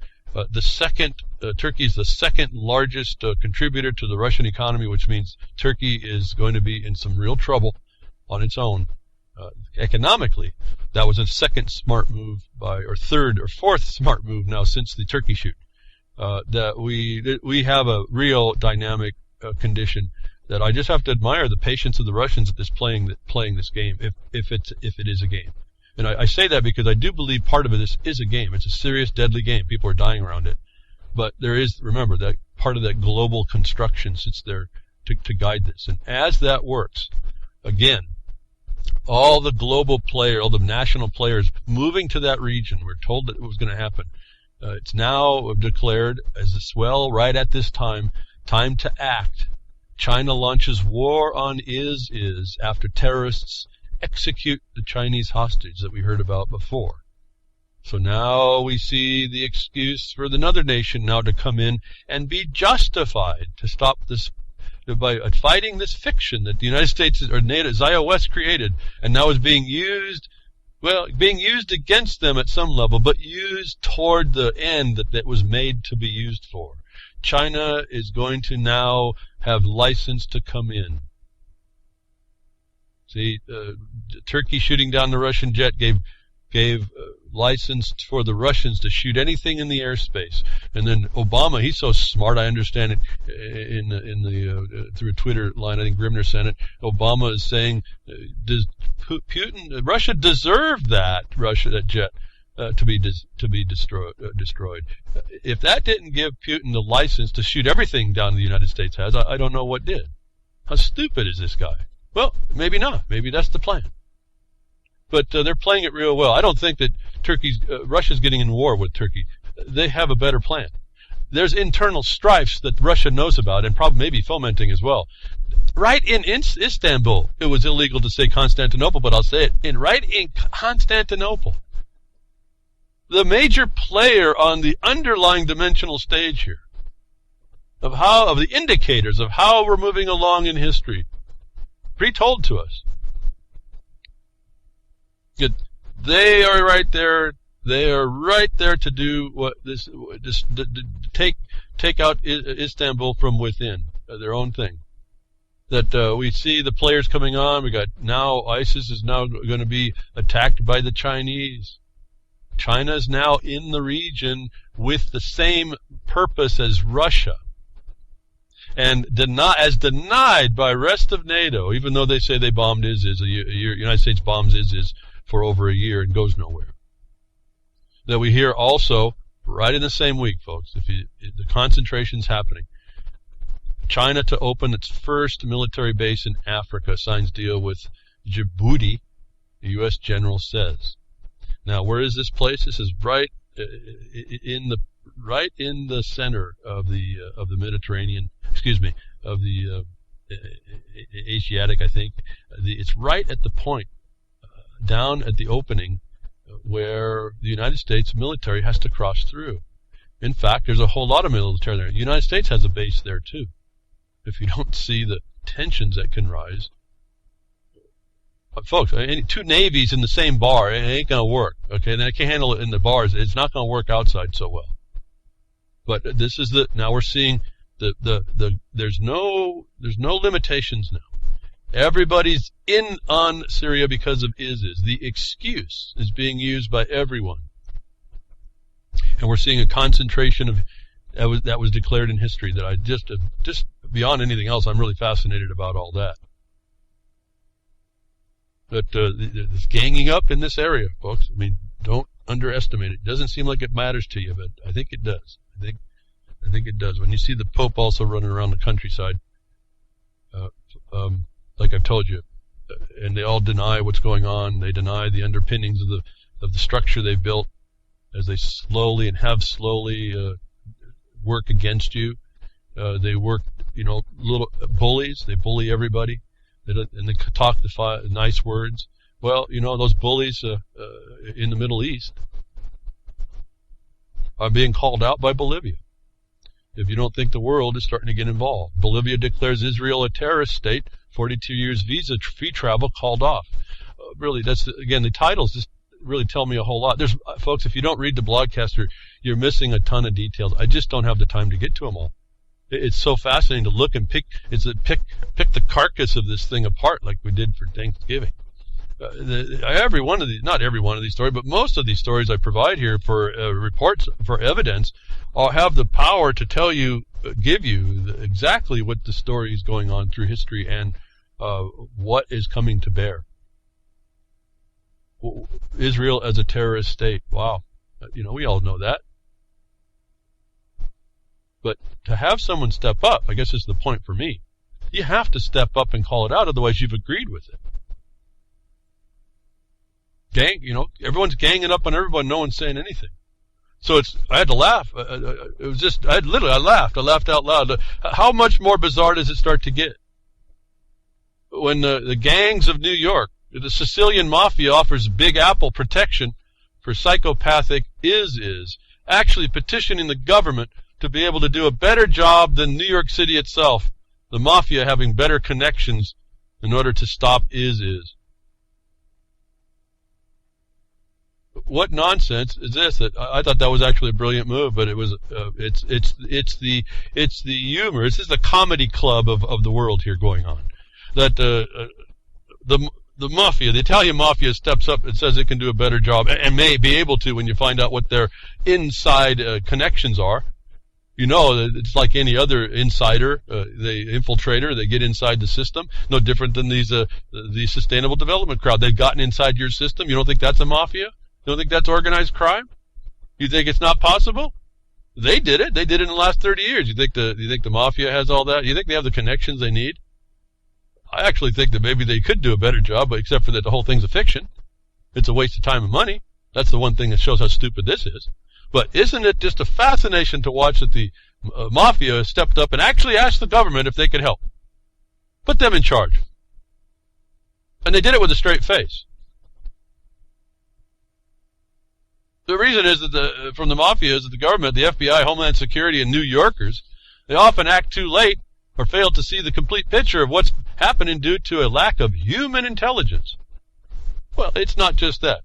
Turkey is the second largest contributor to the Russian economy, which means Turkey is going to be in some real trouble on its own economically. That was a second smart move or third or fourth smart move now since the Turkey shoot. That we have a real dynamic condition that I just have to admire the patience of the Russians at this playing this game, if it is a game. And I say that because I do believe part of this is a game. It's a serious, deadly game. People are dying around it. But there is, remember, that part of that global construction sits there to guide this. And as that works, again, all the global players, all the national players moving to that region, we're told that it was going to happen. It's now declared as well, right at this time to act. China launches war on is after terrorists execute the Chinese hostage that we heard about before. So now we see the excuse for another nation now to come in and be justified to stop this by fighting this fiction that the United States or NATO, Zio West created, and now is being used against them at some level, but used toward the end that was made to be used for. China is going to now have license to come in. See, Turkey shooting down the Russian jet gave license for the Russians to shoot anything in the airspace. And then Obama, he's so smart, I understand it through a Twitter line, I think Grimner sent it. Obama is saying, Putin, Russia deserved that jet to be destroyed. If that didn't give Putin the license to shoot everything down the United States has, I don't know what did. How stupid is this guy? Well, maybe not. Maybe that's the plan. But they're playing it real well. I don't think that Russia's getting in war with Turkey. They have a better plan. There's internal strifes that Russia knows about and probably maybe fomenting as well. Right in Istanbul, it was illegal to say Constantinople, but I'll say it. Right in Constantinople, the major player on the underlying dimensional stage here, of the indicators of how we're moving along in history, pre-told to us. They are right there. They are right there to do what take out Istanbul from within, their own thing. That we see the players coming on. We got now ISIS is now going to be attacked by the Chinese. China is now in the region with the same purpose as Russia, and denied by rest of NATO, even though they say they bombed United States bombs ISIS for over a year and goes nowhere. That we hear also right in the same week, folks. The concentration's happening. China to open its first military base in Africa, signs deal with Djibouti, the U.S. general says. Now, where is this place? This is right in the center of the Mediterranean. Excuse me, of the Asiatic, I think. It's right at the point, down at the opening, where the United States military has to cross through. In fact, there's a whole lot of military there. The United States has a base there too. If you don't see the tensions that can rise. But folks, two navies in the same bar, it ain't going to work. Okay, they can't handle it in the bars. It's not going to work outside so well. But this is now we're seeing there's no limitations now. Everybody's in on Syria because of ISIS. The excuse is being used by everyone. And we're seeing a concentration of that was declared in history that I just beyond anything else, I'm really fascinated about all that. But this ganging up in this area, folks, I mean, don't underestimate it. It doesn't seem like it matters to you, but I think it does. I think it does. When you see the Pope also running around the countryside, like I've told you, and they all deny what's going on. They deny the underpinnings of the structure they built, as they slowly work against you. They work, little bullies. They bully everybody, and they talk the nice words. Well, those bullies in the Middle East are being called out by Bolivia. If you don't think the world is starting to get involved. Bolivia declares Israel a terrorist state, 42 years visa-free travel called off. Really, the titles just really tell me a whole lot. Folks, if you don't read the Blogcaster, you're missing a ton of details. I just don't have the time to get to them all. It's so fascinating to look and pick the carcass of this thing apart like we did for Thanksgiving. Not every one of these stories, but most of these stories I provide here for reports, for evidence, have the power to give you exactly what the story is going on through history and what is coming to bear. Israel as a terrorist state. Wow. We all know that. But to have someone step up, I guess is the point for me. You have to step up and call it out, otherwise you've agreed with it. Everyone's ganging up on everyone, no one's saying anything. So I had to laugh. I laughed. I laughed out loud. How much more bizarre does it start to get? When the gangs of New York, the Sicilian Mafia offers Big Apple protection for psychopathic ISIS, actually petitioning the government to be able to do a better job than New York City itself, the Mafia having better connections in order to stop ISIS. What nonsense is this? I thought that was actually a brilliant move, but it was. It's the humor. This is the comedy club of the world here going on. That the mafia, the Italian mafia, steps up and says it can do a better job and may be able to when you find out what their inside connections are. You know, it's like any other insider, infiltrator. They get inside the system. No different than the sustainable development crowd. They've gotten inside your system. You don't think that's a mafia? You don't think that's organized crime? You think it's not possible? They did it. They did it in the last 30 years. You think the mafia has all that? You think they have the connections they need? I actually think that maybe they could do a better job, but except for that the whole thing's a fiction. It's a waste of time and money. That's the one thing that shows how stupid this is. But isn't it just a fascination to watch that the mafia stepped up and actually asked the government if they could help? Put them in charge. And they did it with a straight face. The reason is that from the mafia is that the government, the FBI, Homeland Security, and New Yorkers, they often act too late or fail to see the complete picture of what's happening due to a lack of human intelligence. Well, it's not just that.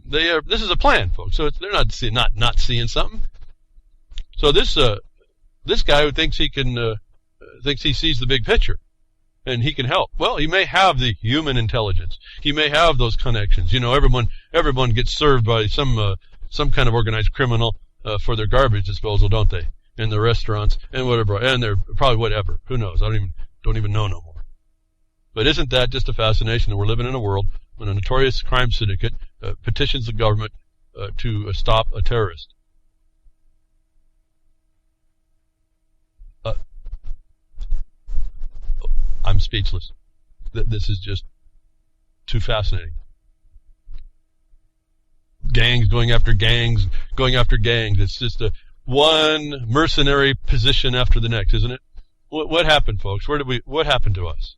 This is a plan, folks. So they're not seeing something. So this guy who thinks thinks he sees the big picture, and he can help. Well, he may have the human intelligence. He may have those connections. You know, everyone gets served by some kind of organized criminal for their garbage disposal, don't they? In the restaurants and whatever, and they're probably whatever. Who knows? I don't even know no more. But isn't that just a fascination that we're living in a world when a notorious crime syndicate petitions the government to stop a terrorist? I'm speechless. This is just too fascinating. Gangs going after gangs, going after gangs. It's just one mercenary position after the next, isn't it? What happened, folks? What happened to us?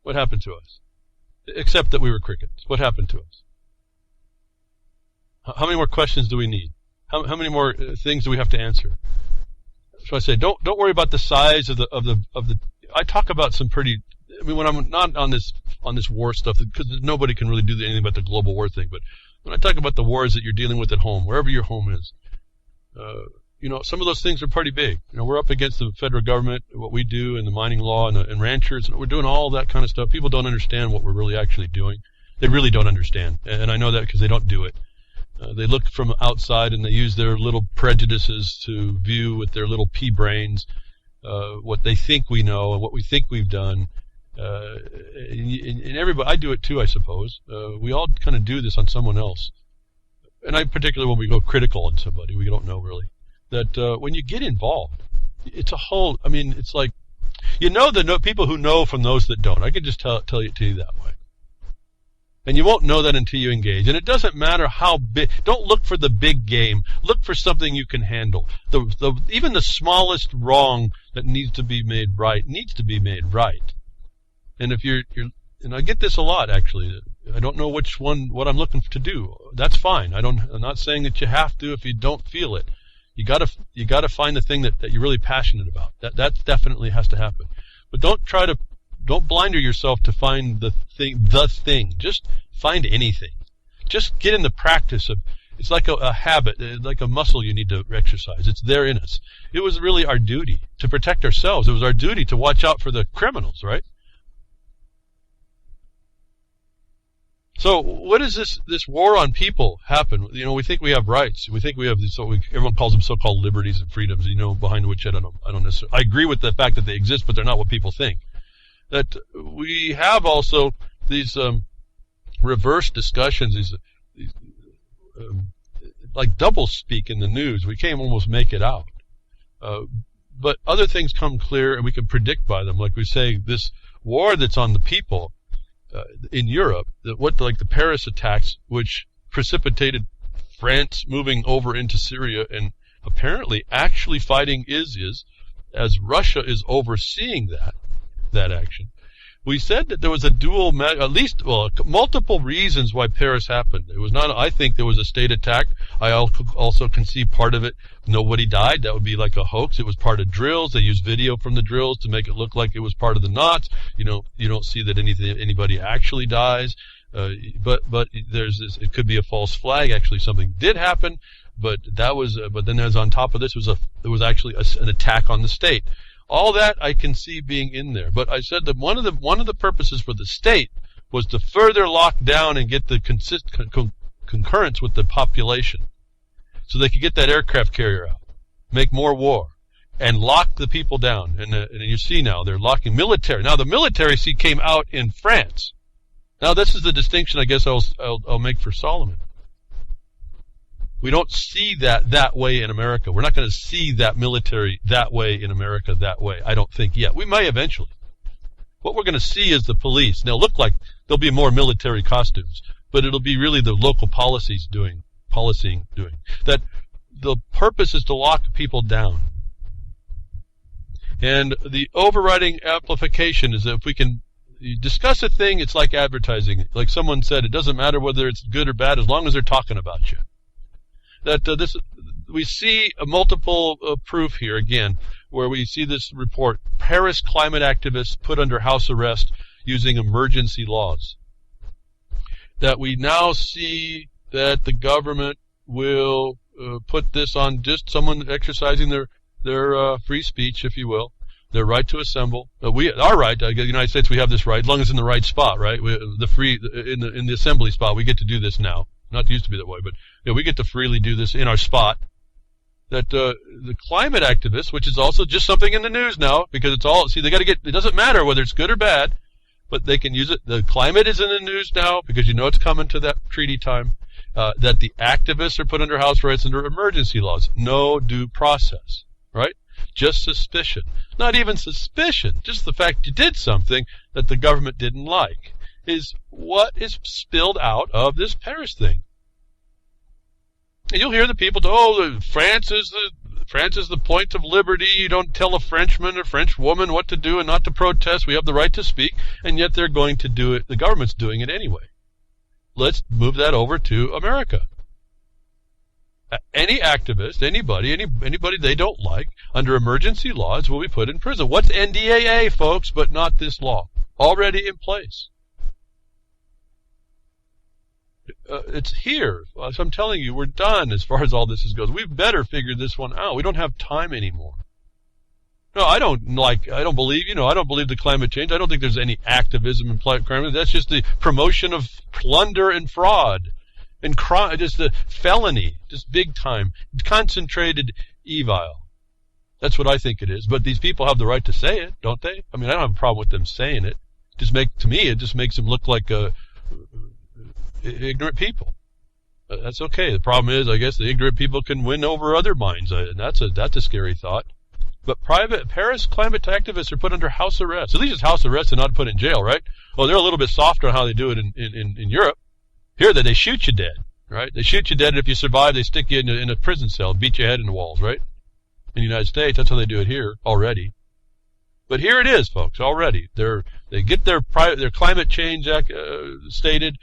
What happened to us? Except that we were crickets. What happened to us? How many more questions do we need? How many more things do we have to answer? So I say, don't worry about the size of the. I talk about some pretty. I mean, when I'm not on this war stuff, because nobody can really do anything about the global war thing. But when I talk about the wars that you're dealing with at home, wherever your home is, some of those things are pretty big. We're up against the federal government, what we do, and the mining law, and ranchers, and we're doing all that kind of stuff. People don't understand what we're really actually doing. They really don't understand, and I know that because they don't do it. They look from outside and they use their little prejudices to view with their little pea brains what they think we know and what we think we've done. And everybody, I do it too, I suppose. We all kind of do this on someone else. And I particularly when we go critical on somebody we don't know really. That when you get involved, it's a whole, I mean, it's like, the people who know from those that don't. I can just tell you that way. And you won't know that until you engage. And it doesn't matter how big. Don't look for the big game. Look for something you can handle. Even the smallest wrong that needs to be made right needs to be made right. And if you're and I get this a lot actually. I don't know what I'm looking to do. That's fine. I'm not saying that you have to if you don't feel it. You gotta find the thing that you're really passionate about. That definitely has to happen. But don't blinder yourself to find the thing. Just find anything. Just get in the practice of, it's like a habit, like a muscle you need to exercise. It's there in us. It was really our duty to protect ourselves. It was our duty to watch out for the criminals, right? So what does this war on people happen? We think we have rights. We think we have these, everyone calls them so-called liberties and freedoms. Behind Woodshed, I don't necessarily. I agree with the fact that they exist, but they're not what people think. That we have also these reverse discussions, these like double speak in the news. We can't almost make it out. But other things come clear, and we can predict by them. Like we say, this war that's on the people in Europe, like the Paris attacks, which precipitated France moving over into Syria and apparently actually fighting ISIS, as Russia is overseeing that action. We said that there was multiple reasons why Paris happened. It was not, I think there was a state attack. I also can see part of it. Nobody died. That would be like a hoax. It was part of drills. They used video from the drills to make it look like it was part of the knots. You don't see that anybody actually dies. But there's this, it could be a false flag. Actually, something did happen. But then there's on top of this there was actually an attack on the state. All that I can see being in there. But I said that one of the purposes for the state was to further lock down and get the concurrence with the population, so they could get that aircraft carrier out, make more war. and lock the people down. And you see now they're locking military. Now the military came out in France. Now this is the distinction I guess I'll make for Solomon. We don't see that way in America. We're not going to see that military that way in America that way, I don't think yet. We may eventually. What we're going to see is the police. And they'll look like there'll be more military costumes, but it'll be really the local policing doing. That the purpose is to lock people down. And the overriding amplification is that if we can discuss a thing, it's like advertising. Like someone said, it doesn't matter whether it's good or bad as long as they're talking about you. That we see a multiple proof here again, where we see this report: Paris climate activists put under house arrest using emergency laws. That we now see that the government will put this on just someone exercising their free speech, if you will, their right to assemble. Our right, the United States, we have this right, as long as it's in the right spot, right? In the assembly spot, we get to do this now. Not used to be that way, but we get to freely do this in our spot. That the climate activists, which is also just something in the news now, because it's all, they got to it doesn't matter whether it's good or bad, but they can use it. The climate is in the news now because it's coming to that treaty time. That the activists are put under house arrest under emergency laws. No due process, right? Just suspicion. Not even suspicion. Just the fact you did something that the government didn't like is what is spilled out of this Paris thing. And you'll hear the people say, France is the point of liberty. You don't tell a Frenchman or French woman what to do and not to protest. We have the right to speak, and yet they're going to do it. The government's doing it anyway. Let's move that over to America. Any activist, anybody they don't like, under emergency laws will be put in prison. What's NDAA, folks, but not this law? Already in place. It's here. So I'm telling you, we're done as far as all this goes. We better figure this one out. We don't have time anymore. No, I don't believe the climate change. I don't think there's any activism in climate. That's just the promotion of plunder and fraud and crime, just the felony, just big time, concentrated evil. That's what I think it is. But these people have the right to say it, don't they? I mean, I don't have a problem with them saying it. It just makes them look like ignorant people. That's okay. The problem is, I guess, the ignorant people can win over other minds, and that's a scary thought. But Paris climate activists are put under house arrest. At least it's house arrest and not put in jail, right? Oh, they're a little bit softer on how they do it in Europe. Here, they shoot you dead, right? They shoot you dead, and if you survive, they stick you in a prison cell and beat your head in the walls, right? In the United States, that's how they do it here already. But here it is, folks, already. They get their climate change stated.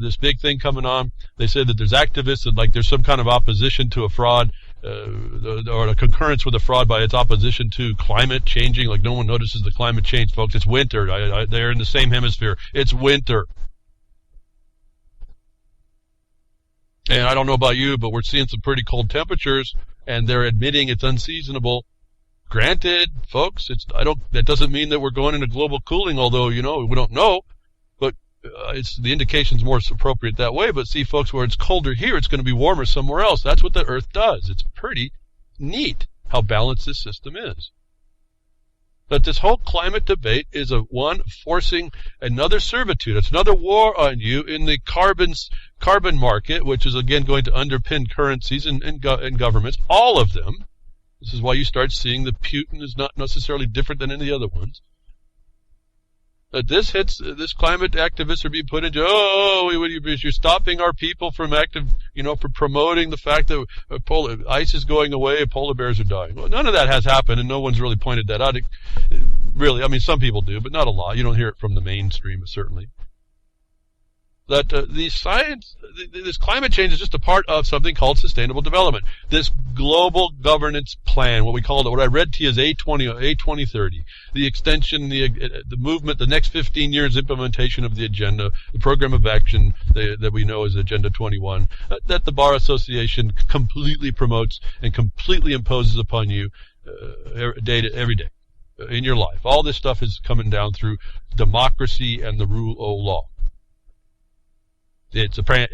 This big thing coming on. They say that there's activists that there's some kind of opposition to a fraud, or a concurrence with a fraud by its opposition to climate changing. Like no one notices the climate change, folks. It's winter. They're in the same hemisphere. It's winter. And I don't know about you, but we're seeing some pretty cold temperatures, and they're admitting it's unseasonable. Granted, folks, that doesn't mean that we're going into global cooling, although, we don't know. But the indication's more appropriate that way. But see, folks, where it's colder here, it's going to be warmer somewhere else. That's what the Earth does. It's pretty neat how balanced this system is. But this whole climate debate is one forcing another servitude. It's another war on you in the carbon market, which is again going to underpin currencies and governments, all of them. This is why you start seeing the Putin is not necessarily different than any of the other ones. This climate activists are being put into, you're stopping our people from for promoting the fact that ice is going away, polar bears are dying. Well, none of that has happened, and no one's really pointed that out. Really, I mean, some people do, but not a lot. You don't hear it from the mainstream, certainly. That this climate change is just a part of something called sustainable development. This global governance plan, what I read to you is A2030. The extension, the movement, the next 15 years implementation of the agenda, the program of action that we know as Agenda 21, that the Bar Association completely promotes and completely imposes upon you every day in your life. All this stuff is coming down through democracy and the rule of law. It's a brand.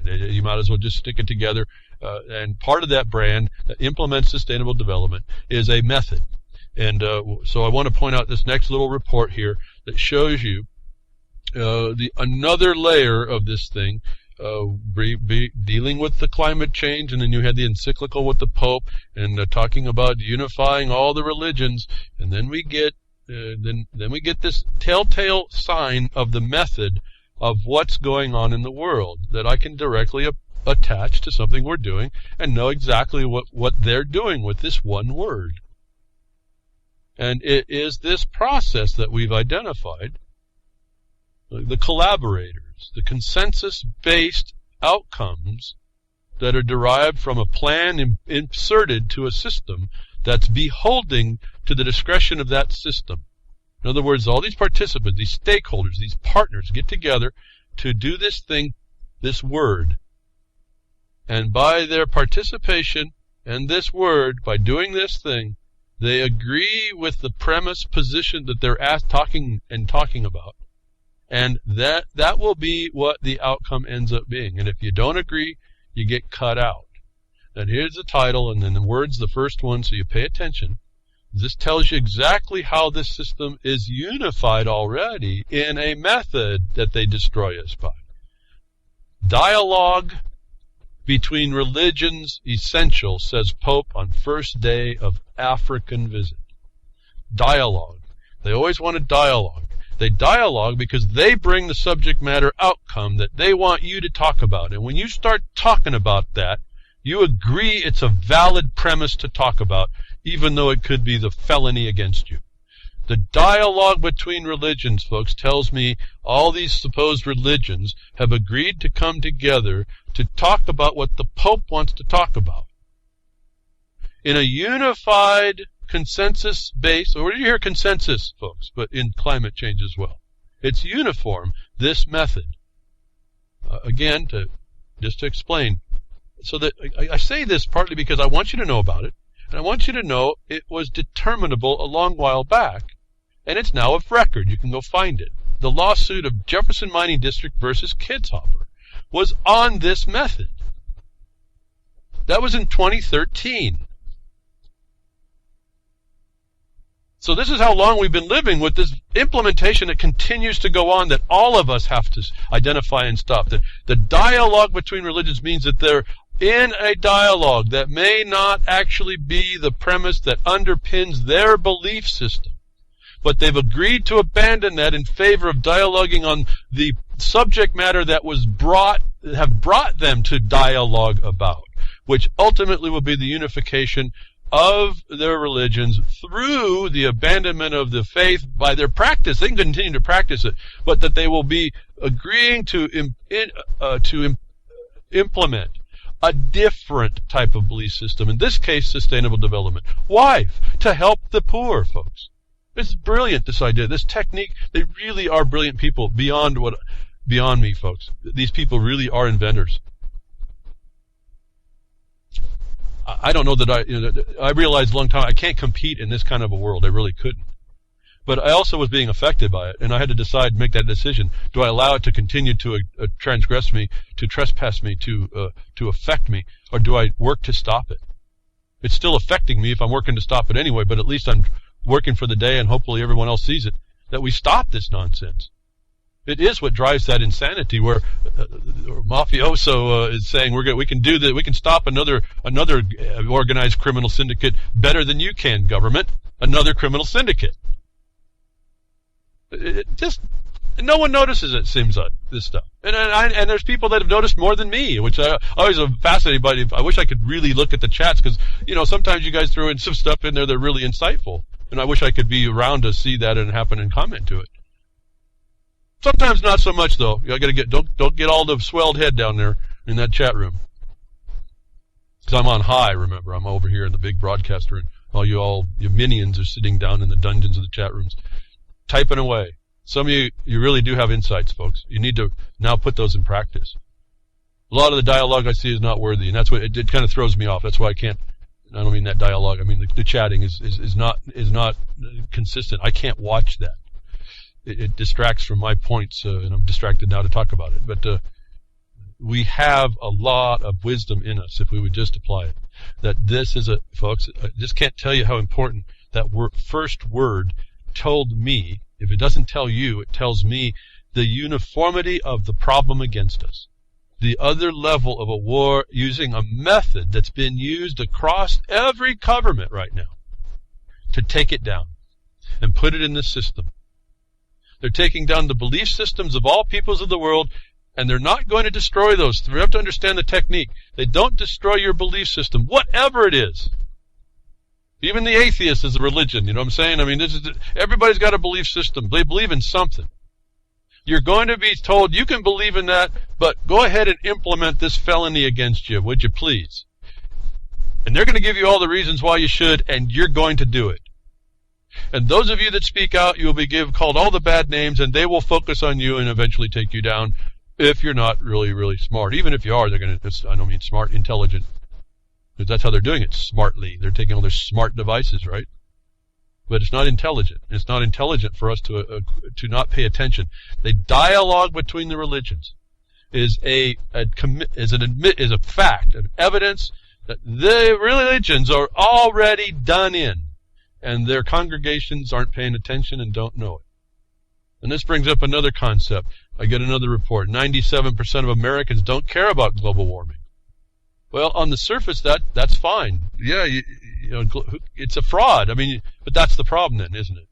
You might as well just stick it together And part of that brand that implements sustainable development is a method. And so I want to point out this next little report here that shows you another layer of this thing, dealing with the climate change, and then you had the encyclical with the Pope, and talking about unifying all the religions, and then we get this telltale sign of the method of what's going on in the world that I can directly attach to something we're doing and know exactly what they're doing with this one word. And it is this process that we've identified, the collaborators, the consensus-based outcomes that are derived from a plan inserted to a system that's beholding to the discretion of that system. In other words, all these participants, these stakeholders, these partners get together to do this thing, this word. And by their participation and this word, by doing this thing, they agree with the premise position that they're talking about. And that will be what the outcome ends up being. And if you don't agree, you get cut out. And here's the title, and then the word's the first one, so you pay attention. This tells you exactly how this system is unified already in a method that they destroy us by. Dialogue between religions essential, says Pope on first day of African visit. Dialogue. They always wanted dialogue. They dialogue because they bring the subject matter outcome that they want you to talk about. And when you start talking about that, you agree it's a valid premise to talk about, even though it could be the felony against you. The dialogue between religions, folks, tells me all these supposed religions have agreed to come together to talk about what the Pope wants to talk about. In a unified consensus-based, or where do you hear consensus, folks, but in climate change as well. It's uniform, this method. Again, just to explain, so that I say this partly because I want you to know about it, and I want you to know it was determinable a long while back, and it's now of record. You can go find it. The lawsuit of Jefferson Mining District versus Kitzhaber was on this method. That was in 2013. So this is how long we've been living with this implementation that continues to go on, that all of us have to identify and stop. The dialogue between religions means that they're in a dialogue that may not actually be the premise that underpins their belief system. But they've agreed to abandon that in favor of dialoguing on the subject matter that have brought them to dialogue about, which ultimately will be the unification of their religions through the abandonment of the faith by their practice. They can continue to practice it, but that they will be agreeing to implement a different type of belief system, in this case, sustainable development. Why? To help the poor, folks. It's brilliant, this idea, this technique. They really are brilliant people beyond me, folks. These people really are inventors. I don't know that I realized a long time I can't compete in this kind of a world. I really couldn't. But I also was being affected by it, and I had to make that decision. Do I allow it to continue to transgress me, to trespass me, to affect me, or do I work to stop it? It's still affecting me if I'm working to stop it anyway, but at least I'm working for the day, and hopefully everyone else sees it, that we stop this nonsense. It is what drives that insanity where mafioso is saying we can do that. We can stop another organized criminal syndicate better than you can, government. Another criminal syndicate. No one notices it. Seems like this stuff, and there's people that have noticed more than me, which I always am fascinated by. I wish I could really look at the chats because sometimes you guys throw in some stuff in there that's really insightful, and I wish I could be around to see that and happen and comment to it. Sometimes not so much though. You gotta don't get all the swelled head down there in that chat room. Because I'm on high, remember. I'm over here in the big broadcaster, and all your minions are sitting down in the dungeons of the chat rooms, typing away. Some of you really do have insights, folks. You need to now put those in practice. A lot of the dialogue I see is not worthy, and that's what it kind of throws me off. That's why I don't mean that dialogue. I mean the chatting is not consistent. I can't watch that. It distracts from my points, and I'm distracted now to talk about it. But we have a lot of wisdom in us if we would just apply it. That this is folks, I just can't tell you how important that first word told me. If it doesn't tell you, it tells me the uniformity of the problem against us. The other level of a war using a method that's been used across every government right now to take it down and put it in the system. They're taking down the belief systems of all peoples of the world, and they're not going to destroy those. We have to understand the technique. They don't destroy your belief system, whatever it is. Even the atheist is a religion, you know what I'm saying? I mean, everybody's got a belief system. They believe in something. You're going to be told you can believe in that, but go ahead and implement this felony against you, would you please? And they're going to give you all the reasons why you should, and you're going to do it. And those of you that speak out, you will be called all the bad names, and they will focus on you and eventually take you down if you're not really, really smart. Even if you are, they're going to, I don't mean smart, intelligent. Because that's how they're doing it, smartly. They're taking all their smart devices, right? But it's not intelligent. It's not intelligent for us to not pay attention. The dialogue between the religions is a fact, an evidence that the religions are already done in, and their congregations aren't paying attention and don't know it. And this brings up another concept. I get another report. 97% of Americans don't care about global warming. Well, on the surface, that's fine. Yeah, you know, it's a fraud. I mean, but that's the problem then, isn't it?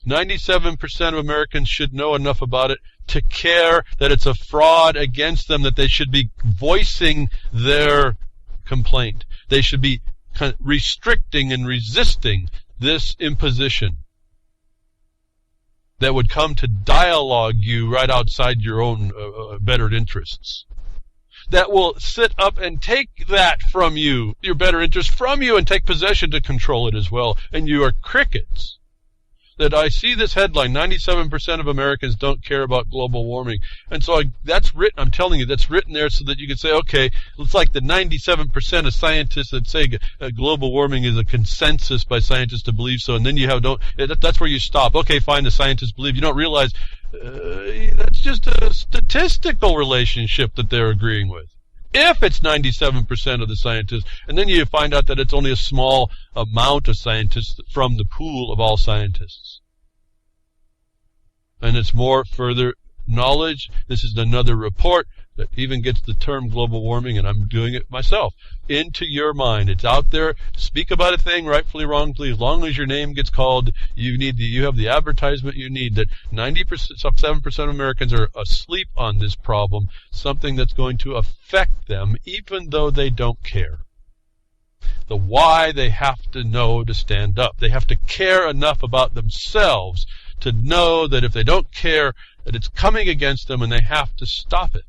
97% of Americans should know enough about it to care that it's a fraud against them, that they should be voicing their complaint. They should be kind of restricting and resisting this imposition that would come to dialogue you right outside your own bettered interests. That will sit up and take that from you, your better interest from you, and take possession to control it as well. And you are crickets. That I see this headline, 97% of Americans don't care about global warming. And so that's written, I'm telling you, that's written there so that you can say, okay, it's like the 97% of scientists that say global warming is a consensus by scientists to believe so, and then you that's where you stop. Okay, fine, the scientists believe. You don't realize that's just a statistical relationship that they're agreeing with. If it's 97% of the scientists, and then you find out that it's only a small amount of scientists from the pool of all scientists. And it's more further knowledge. This is another report that even gets the term global warming, and I'm doing it myself, into your mind. It's out there. Speak about a thing, rightfully, wrongfully. As long as your name gets called, you have the advertisement you need. That 97% of Americans are asleep on this problem, something that's going to affect them, even though they don't care. The why they have to know to stand up. They have to care enough about themselves to know that if they don't care, that it's coming against them and they have to stop it.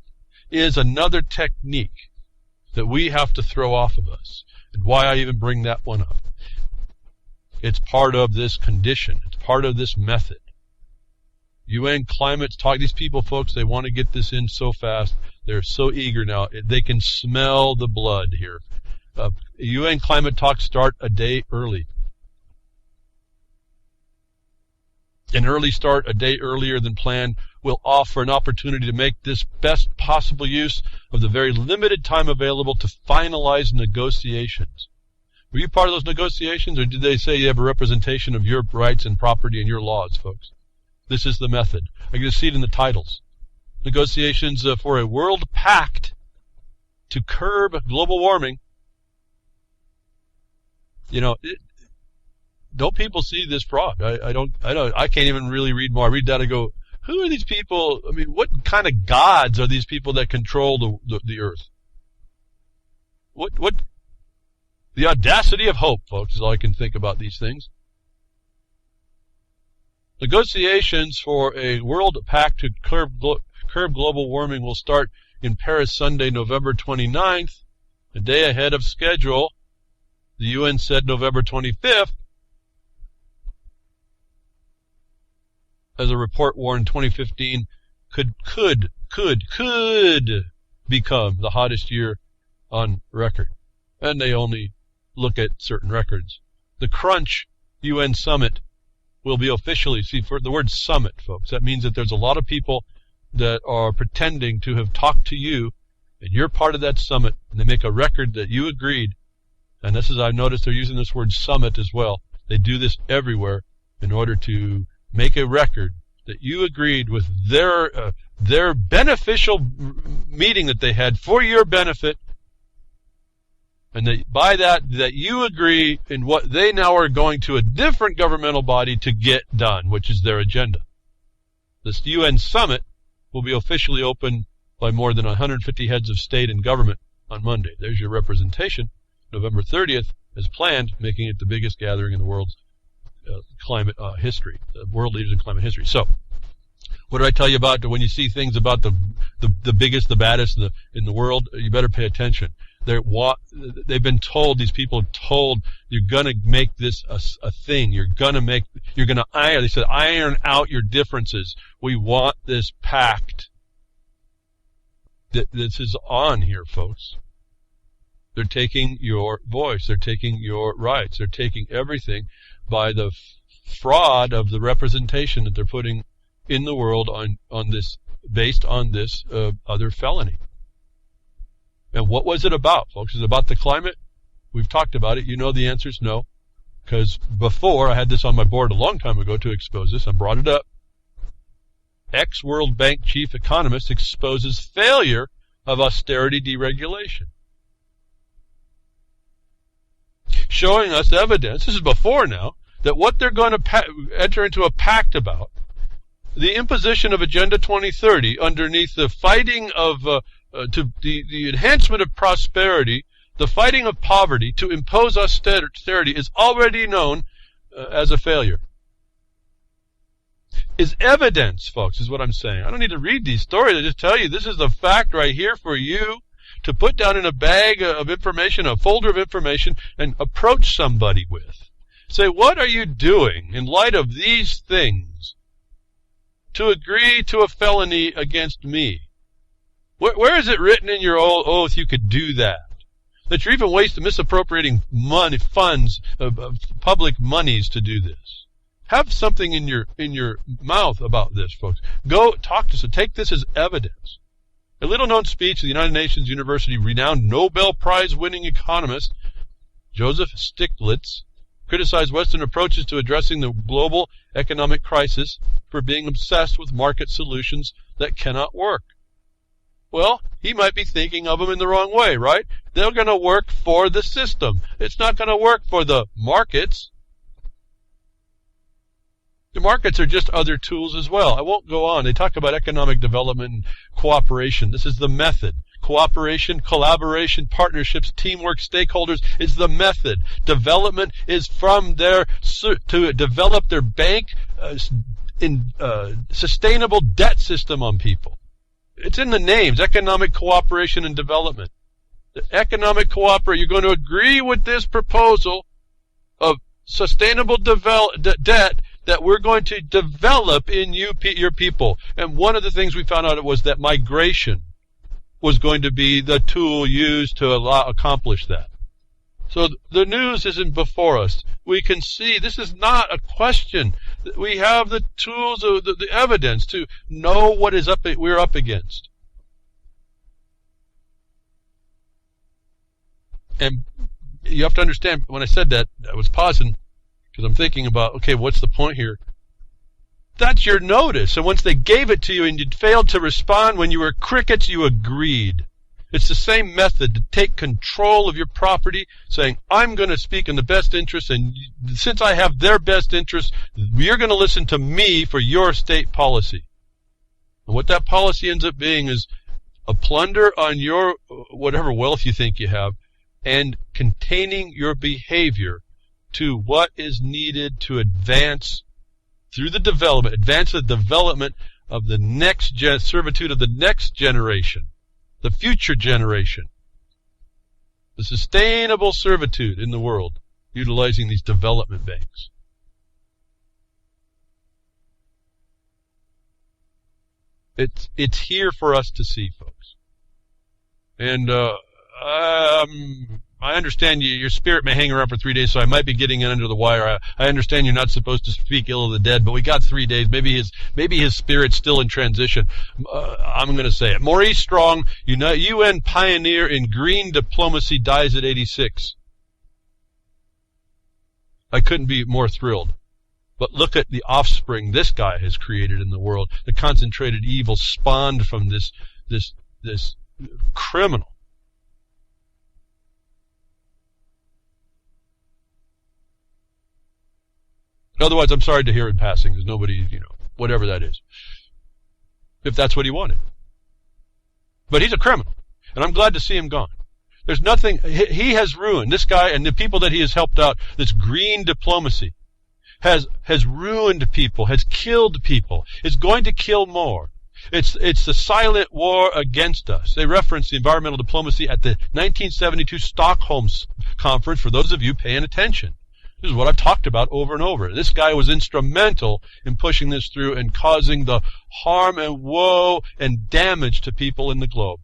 Is another technique that we have to throw off of us. And why I even bring that one up. It's part of this condition. It's part of this method. UN climate talk, these people, folks, they want to get this in so fast. They're so eager now. They can smell the blood here. UN climate talks start a day early. An early start, a day earlier than planned, will offer an opportunity to make this best possible use of the very limited time available to finalize negotiations. Were you part of those negotiations, or did they say you have a representation of your rights and property and your laws, folks? This is the method. I can see it in the titles. Negotiations for a world pact to curb global warming. You know, don't people see this fraud? I can't even really read more. I read that and go, who are these people? I mean, what kind of gods are these people that control the earth? What the audacity of hope, folks, is all I can think about these things. Negotiations for a world pact to curb global warming will start in Paris Sunday, November 29th, a day ahead of schedule. The UN said November 25th. As a report warned, 2015 could become the hottest year on record. And they only look at certain records. The Crunch UN Summit will be officially, see, for the word summit, folks, that means that there's a lot of people that are pretending to have talked to you and you're part of that summit, and they make a record that you agreed, and this is, I've noticed they're using this word summit as well. They do this everywhere in order to make a record that you agreed with their beneficial meeting that they had for your benefit, and that by that you agree in what they now are going to a different governmental body to get done, which is their agenda. This UN summit will be officially opened by more than 150 heads of state and government on Monday. There's your representation. November 30th, as planned, making it the biggest gathering in the world's climate history, world leaders in climate history. So, what did I tell you about when you see things about the biggest, the baddest in the world? You better pay attention. They've been told, these people are told, you're going to make this a thing. You're going to iron. They said, iron out your differences. We want this pact. This is on here, folks. They're taking your voice. They're taking your rights. They're taking everything by the fraud of the representation that they're putting in the world on this, based on this other felony. And what was it about, folks? Is it about the climate? We've talked about it. You know the answer is no. Because before, I had this on my board a long time ago to expose this. I brought it up. Ex-World Bank chief economist exposes failure of austerity deregulation. Showing us evidence, this is before now, that what they're going to enter into a pact about, the imposition of Agenda 2030 underneath the fighting of the enhancement of prosperity, the fighting of poverty to impose austerity is already known as a failure. Is evidence, folks, is what I'm saying. I don't need to read these stories. I just tell you this is the fact right here for you to put down in a bag of information, a folder of information, and approach somebody with. Say, what are you doing in light of these things to agree to a felony against me? Where is it written in your oath you could do that? That you're even misappropriating money, funds, public monies to do this. Have something in your mouth about this, folks. Go talk to us. Take this as evidence. A little-known speech of the United Nations University renowned Nobel Prize-winning economist Joseph Stiglitz criticized Western approaches to addressing the global economic crisis for being obsessed with market solutions that cannot work. Well, he might be thinking of them in the wrong way, right? They're going to work for the system. It's not going to work for the markets. The markets are just other tools as well. I won't go on. They talk about economic development and cooperation. This is the method. Cooperation, collaboration, partnerships, teamwork, stakeholders is the method. Development is from to develop their bank sustainable debt system on people. It's in the names, economic cooperation and development. The economic cooperation, you're going to agree with this proposal of sustainable debt that we're going to develop in your people. And one of the things we found out was that migration was going to be the tool used to accomplish that. So the news isn't before us. We can see this is not a question. We have the tools, the evidence to know what is we're up against. And you have to understand, when I said that, I was pausing because I'm thinking about, okay, what's the point here? That's your notice. And once they gave it to you and you failed to respond when you were crickets, you agreed. It's the same method to take control of your property, saying, I'm going to speak in the best interest, and since I have their best interest, you're going to listen to me for your state policy. And what that policy ends up being is a plunder on your whatever wealth you think you have, and containing your behavior to what is needed to advance through the development of the next servitude of the next generation. The future generation, the sustainable servitude in the world, utilizing these development banks. It's here for us to see, folks. And I'm I understand your spirit may hang around for 3 days, so I might be getting in under the wire. I understand you're not supposed to speak ill of the dead, but we got 3 days. Maybe his spirit's still in transition. I'm going to say it. Maurice Strong, UN pioneer in green diplomacy, dies at 86. I couldn't be more thrilled. But look at the offspring this guy has created in the world. The concentrated evil spawned from this criminal. Otherwise, I'm sorry to hear it passing. There's nobody, whatever that is. If that's what he wanted. But he's a criminal. And I'm glad to see him gone. There's nothing, he has ruined, this guy and the people that he has helped out, this green diplomacy, has ruined people, has killed people, is going to kill more. It's the silent war against us. They reference the environmental diplomacy at the 1972 Stockholm conference, for those of you paying attention. This is what I've talked about over and over. This guy was instrumental in pushing this through and causing the harm and woe and damage to people in the globe.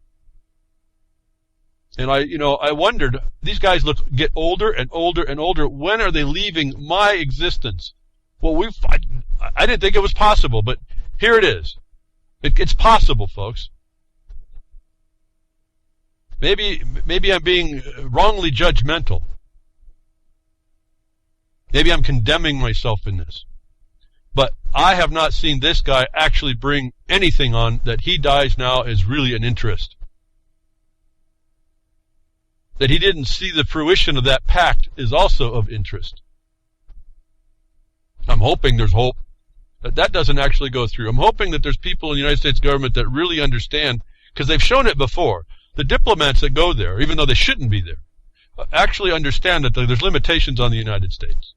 And I wondered, these guys get older and older and older. When are they leaving my existence? Well, I didn't think it was possible, but here it is. It's possible, folks. Maybe I'm being wrongly judgmental. Maybe I'm condemning myself in this. But I have not seen this guy actually bring anything on that he dies now is really an interest. That he didn't see the fruition of that pact is also of interest. I'm hoping there's hope that doesn't actually go through. I'm hoping that there's people in the United States government that really understand, because they've shown it before. The diplomats that go there, even though they shouldn't be there, actually understand that there's limitations on the United States.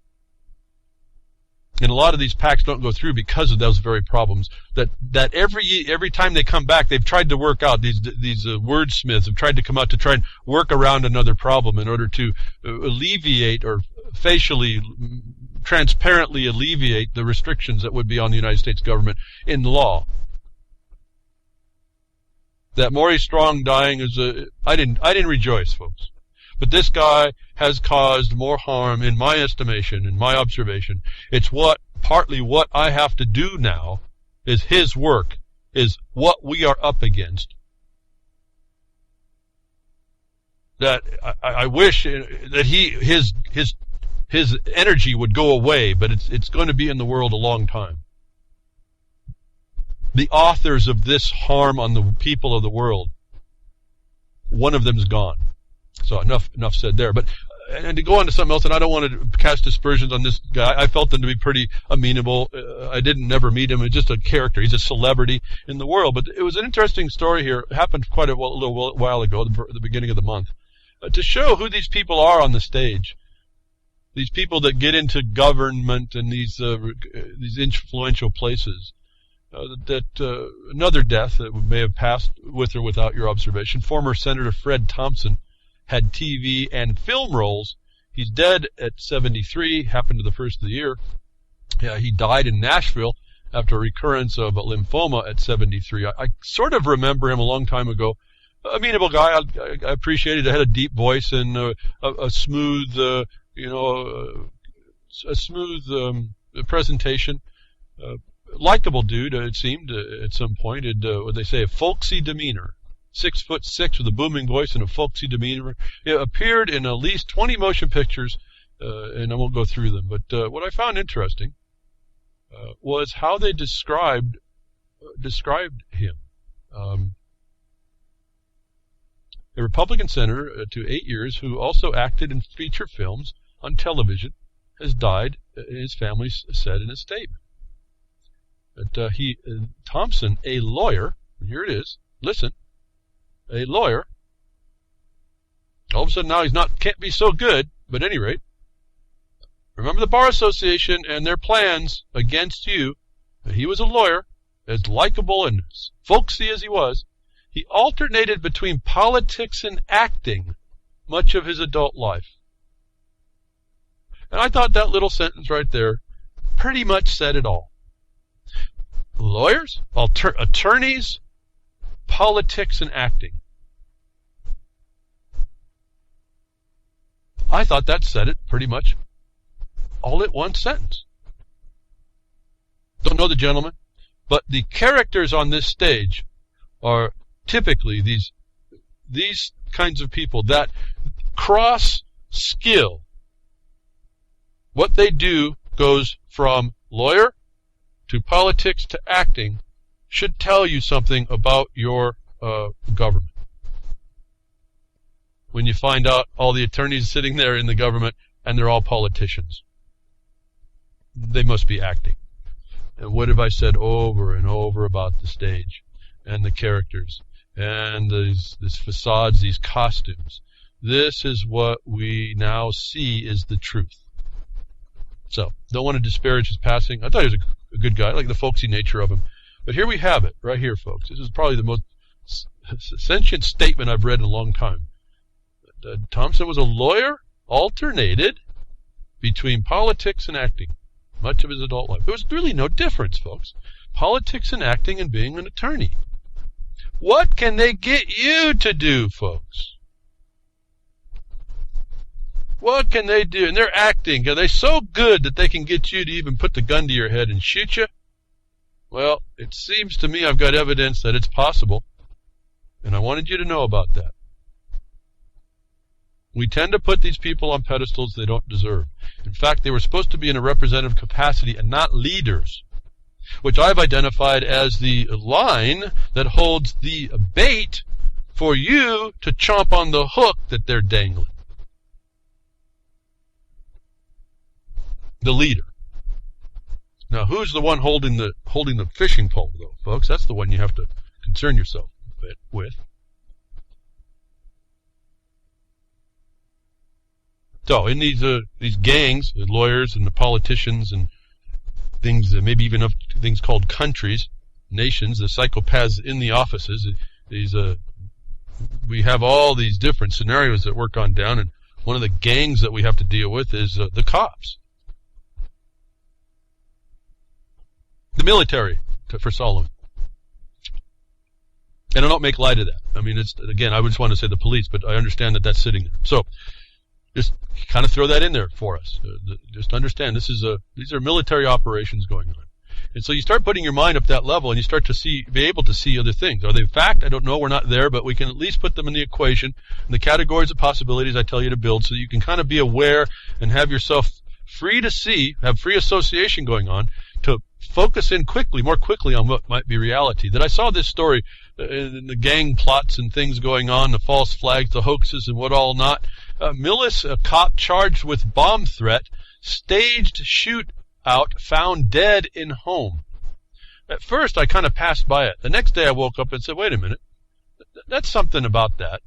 And a lot of these pacts don't go through because of those very problems. That every time they come back, they've tried to work out. These wordsmiths have tried to come out to try and work around another problem in order to alleviate or facially, transparently alleviate the restrictions that would be on the United States government in law. That Maurice Strong dying is I didn't rejoice, folks. But this guy has caused more harm, in my estimation, in my observation. It's partly what I have to do now is his work, is what we are up against. That I wish that his energy would go away, but it's going to be in the world a long time. The authors of this harm on the people of the world, one of them is gone. So enough said there. But and to go on to something else, and I don't want to cast aspersions on this guy. I felt him to be pretty amenable. I didn't never meet him. It's just a character. He's a celebrity in the world. But it was an interesting story here. It happened quite a little while ago, the beginning of the month, to show who these people are on the stage. These people that get into government and these influential places. Another death that may have passed with or without your observation. Former Senator Fred Thompson had TV and film roles. He's dead at 73, happened to the first of the year. He died in Nashville after a recurrence of lymphoma at 73. I sort of remember him a long time ago. Amenable guy. I appreciated it. Had a deep voice and a smooth, presentation. Likable dude, it seemed, at some point. What they say, a folksy demeanor. 6'6" with a booming voice and a folksy demeanor. It appeared in at least 20 motion pictures, and I won't go through them. But what I found interesting was how they described him. A Republican senator to 8 years who also acted in feature films on television has died, his family said in a statement. But Thompson, a lawyer, here it is, listen, a lawyer, all of a sudden now can't be so good, but at any rate, remember the Bar Association and their plans against you. He was a lawyer, as likable and folksy as he was. He alternated between politics and acting much of his adult life. And I thought that little sentence right there pretty much said it all. Lawyers, attorneys, politics and acting. I thought that said it pretty much all at one sentence. Don't know the gentleman, but the characters on this stage are typically these kinds of people that cross skill. What they do goes from lawyer to politics to acting, should tell you something about your government. When you find out all the attorneys sitting there in the government and they're all politicians, they must be acting. And what have I said over and over about the stage and the characters and these facades, these costumes? This is what we now see is the truth. So, don't want to disparage his passing. I thought he was a good guy. I like the folksy nature of him. But here we have it, right here, folks. This is probably the most sentient statement I've read in a long time. Thompson was a lawyer, alternated between politics and acting much of his adult life. There was really no difference, folks. Politics and acting and being an attorney. What can they get you to do, folks? What can they do? And they're acting. Are they so good that they can get you to even put the gun to your head and shoot you? Well, it seems to me I've got evidence that it's possible. And I wanted you to know about that. We tend to put these people on pedestals they don't deserve. In fact, they were supposed to be in a representative capacity and not leaders, which I've identified as the line that holds the bait for you to chomp on the hook that they're dangling. The leader. Now, who's the one holding the fishing pole, though, folks? That's the one you have to concern yourself with. So, in these gangs, the lawyers and the politicians and things, maybe even of things called countries, nations, the psychopaths in the offices, we have all these different scenarios that work on down, and one of the gangs that we have to deal with is the cops. The military, for Solomon. And I don't make light of that. I mean, I just want to say the police, but I understand that that's sitting there. So, just kind of throw that in there for us. Just understand these are military operations going on. And so you start putting your mind up that level and you start to be able to see other things. Are they fact? I don't know. We're not there, but we can at least put them in the equation. And the categories of possibilities I tell you to build so that you can kind of be aware and have yourself free to see, have free association going on to focus in more quickly on what might be reality. That I saw this story in the gang plots and things going on, the false flags, the hoaxes, and what all not. Millis, a cop charged with bomb threat, staged shootout, found dead in home. At first, I kind of passed by it. The next day, I woke up and said, wait a minute, that's something about that.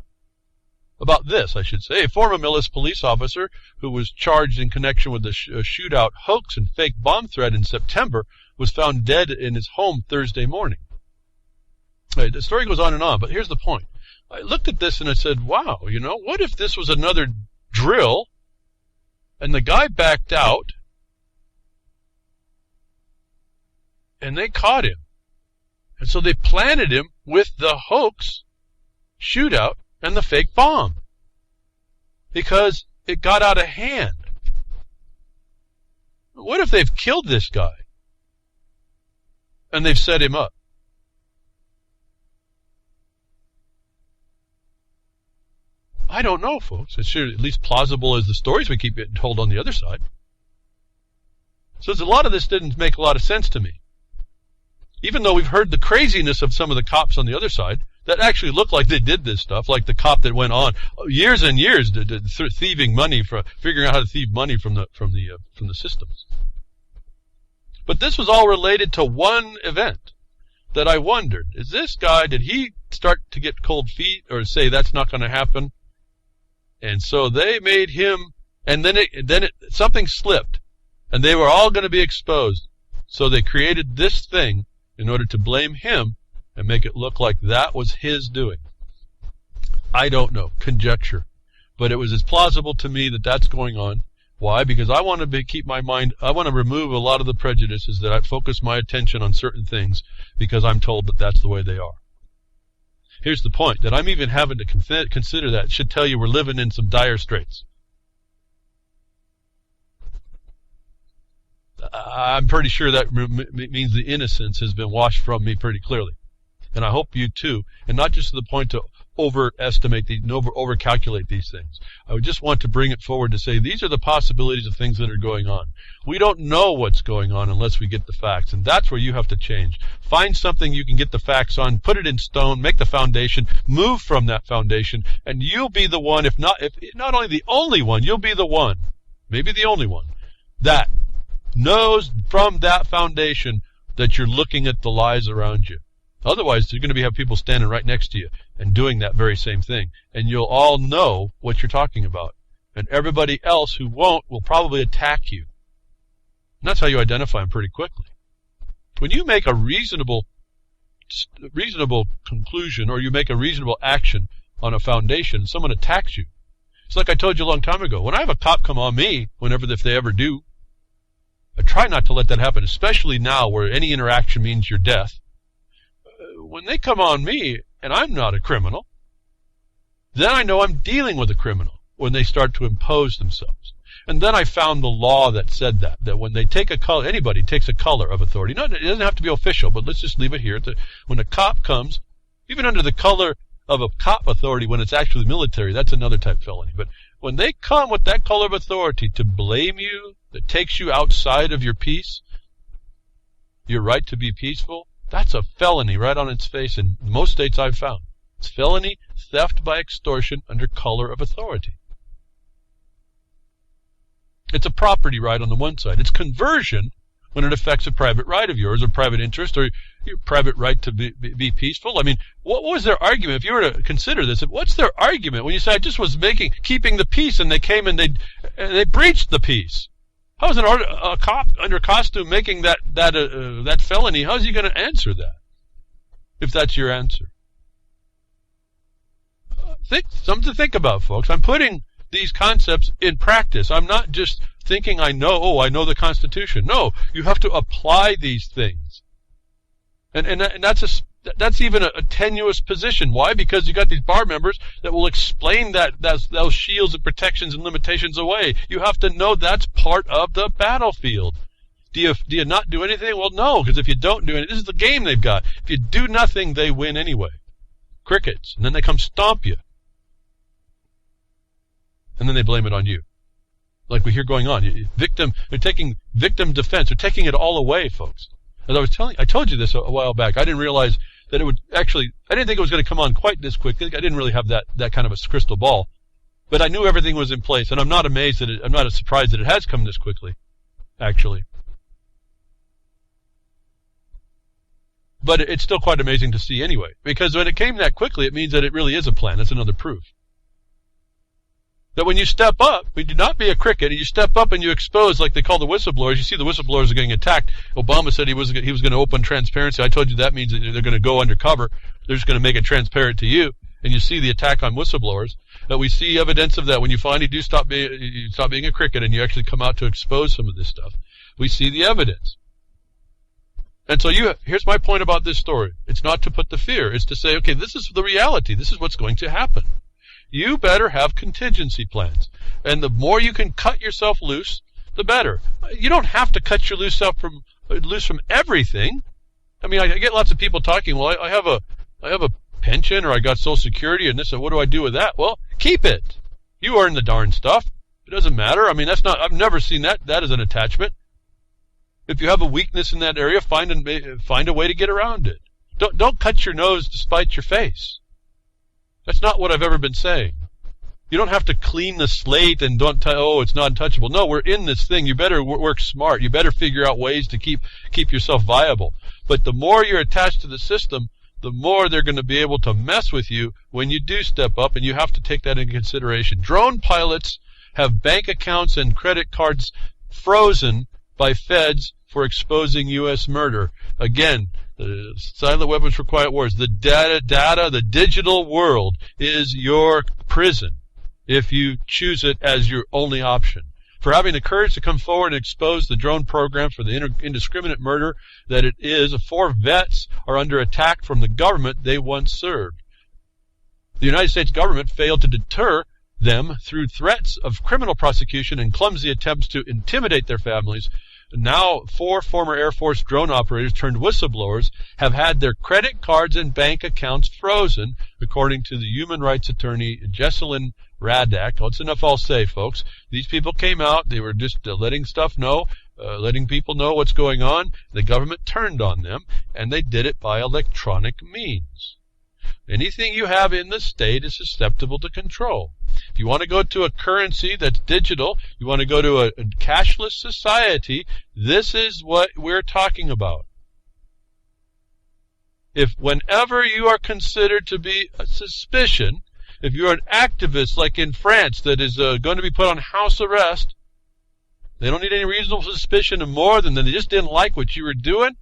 About this, I should say. A former Millis police officer who was charged in connection with the shootout hoax and fake bomb threat in September was found dead in his home Thursday morning. Right, the story goes on, but here's the point. I looked at this and I said, wow, what if this was another drill and the guy backed out and they caught him. And so they planted him with the hoax shootout and the fake bomb because it got out of hand. What if they've killed this guy and they've set him up? I don't know, folks. It's sure at least plausible as the stories we keep getting told on the other side. So a lot of this didn't make a lot of sense to me. Even though we've heard the craziness of some of the cops on the other side that actually looked like they did this stuff, like the cop that went on years and years thieving money, figuring out how to thieve money from the systems. But this was all related to one event that I wondered: is this guy, did he start to get cold feet or say that's not going to happen? And so they made him, and then something slipped, and they were all going to be exposed. So they created this thing in order to blame him and make it look like that was his doing. I don't know, conjecture. But it was as plausible to me that that's going on. Why? Because I want to keep my mind, I want to remove a lot of the prejudices that I focus my attention on certain things because I'm told that that's the way they are. Here's the point, that I'm even having to consider that should tell you we're living in some dire straits. I'm pretty sure that means the innocence has been washed from me pretty clearly. And I hope you too, and not just to the point to overestimate, overcalculate these things. I would just want to bring it forward to say these are the possibilities of things that are going on. We don't know what's going on unless we get the facts, and that's where you have to change. Find something you can get the facts on, put it in stone, make the foundation, move from that foundation, and you'll be the one, if not only the only one, you'll be the one, maybe the only one, that knows from that foundation that you're looking at the lies around you. Otherwise, you're going to have people standing right next to you and doing that very same thing. And you'll all know what you're talking about. And everybody else who won't will probably attack you. And that's how you identify them pretty quickly. When you make a reasonable conclusion or you make a reasonable action on a foundation, someone attacks you. It's like I told you a long time ago. When I have a cop come on me, if they ever do, I try not to let that happen, especially now where any interaction means your death. When they come on me, and I'm not a criminal, then I know I'm dealing with a criminal when they start to impose themselves. And then I found the law that said that when they take a color, anybody takes a color of authority. No, it doesn't have to be official, but let's just leave it here. When a cop comes, even under the color of a cop authority, when it's actually military, that's another type of felony. But when they come with that color of authority to blame you, that takes you outside of your peace, your right to be peaceful, that's a felony right on its face in most states I've found. It's felony theft by extortion under color of authority. It's a property right on the one side. It's conversion when it affects a private right of yours or private interest or your private right to be peaceful. I mean, what was their argument? If you were to consider this, what's their argument when you say I just was keeping the peace and they came and they breached the peace? How is a cop under costume making that felony? How is he going to answer that? If that's your answer, something to think about, folks. I'm putting these concepts in practice. I'm not just thinking I know the Constitution. No, you have to apply these things, and that's even a tenuous position. Why? Because you got these bar members that will explain those shields and protections and limitations away. You have to know that's part of the battlefield. Do you not do anything? Well, no, because if you don't do anything, this is the game they've got. If you do nothing, they win anyway. Crickets. And then they come stomp you. And then they blame it on you. Like we hear going on. They're taking victim defense. They're taking it all away, folks. As I told you this a while back. I didn't realize that I didn't think it was going to come on quite this quickly. I didn't really have that kind of a crystal ball. But I knew everything was in place, and I'm not I'm not surprised that it has come this quickly, actually. But it's still quite amazing to see anyway, because when it came that quickly, it means that it really is a plan. That's another proof. That when you step up, when you do not be a cricket, and you step up and you expose, like they call the whistleblowers, you see the whistleblowers are getting attacked. Obama said he was going to open transparency. I told you that means that they're going to go undercover. They're just going to make it transparent to you. And you see the attack on whistleblowers. That we see evidence of that when you finally do stop being a cricket and you actually come out to expose some of this stuff. We see the evidence. And so here's my point about this story. It's not to put the fear. It's to say, okay, this is the reality. This is what's going to happen. You better have contingency plans. And the more you can cut yourself loose, the better. You don't have to cut your loose from everything. I mean, I get lots of people talking, well, I have a pension or I got Social Security and this, and what do I do with that? Well, keep it. You earn the darn stuff. It doesn't matter. I mean, I've never seen that as an attachment. If you have a weakness in that area, find a way to get around it. Don't cut your nose to spite your face. That's not what I've ever been saying. You don't have to clean the slate and it's not untouchable. No, we're in this thing. You better work smart. You better figure out ways to keep yourself viable. But the more you're attached to the system, the more they're going to be able to mess with you when you do step up, and you have to take that into consideration. Drone pilots have bank accounts and credit cards frozen by feds for exposing U.S. murder. Again, the silent weapons for quiet wars. The data, the digital world is your prison if you choose it as your only option. For having the courage to come forward and expose the drone program for the indiscriminate murder that it is, 4 vets are under attack from the government they once served. The United States government failed to deter them through threats of criminal prosecution and clumsy attempts to intimidate their families Now, 4 former Air Force drone operators turned whistleblowers have had their credit cards and bank accounts frozen, according to the human rights attorney Jesselyn Radak. Well, it's enough I'll say, folks. These people came out. They were just letting people know what's going on. The government turned on them, and they did it by electronic means. Anything you have in the state is susceptible to control. If you want to go to a currency that's digital, you want to go to a cashless society, this is what we're talking about. If whenever you are considered to be a suspicion, if you're an activist like in France that is going to be put on house arrest, they don't need any reasonable suspicion of more than they just didn't like what you were doing,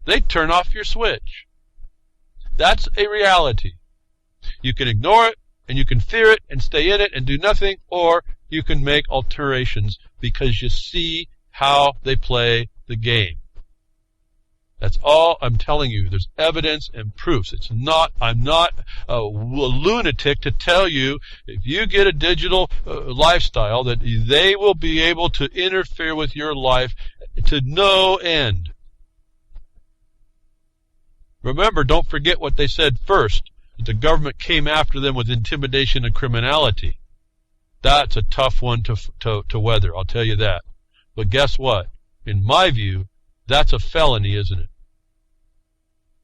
they turn off your switch. That's a reality. You can ignore it, and you can fear it and stay in it and do nothing, or you can make alterations because you see how they play the game. That's all I'm telling you. There's evidence and proofs. I'm not a lunatic to tell you if you get a digital lifestyle that they will be able to interfere with your life to no end. Remember, don't forget what they said first. The government came after them with intimidation and criminality. That's a tough one to weather, I'll tell you that. But guess what? In my view, that's a felony, isn't it?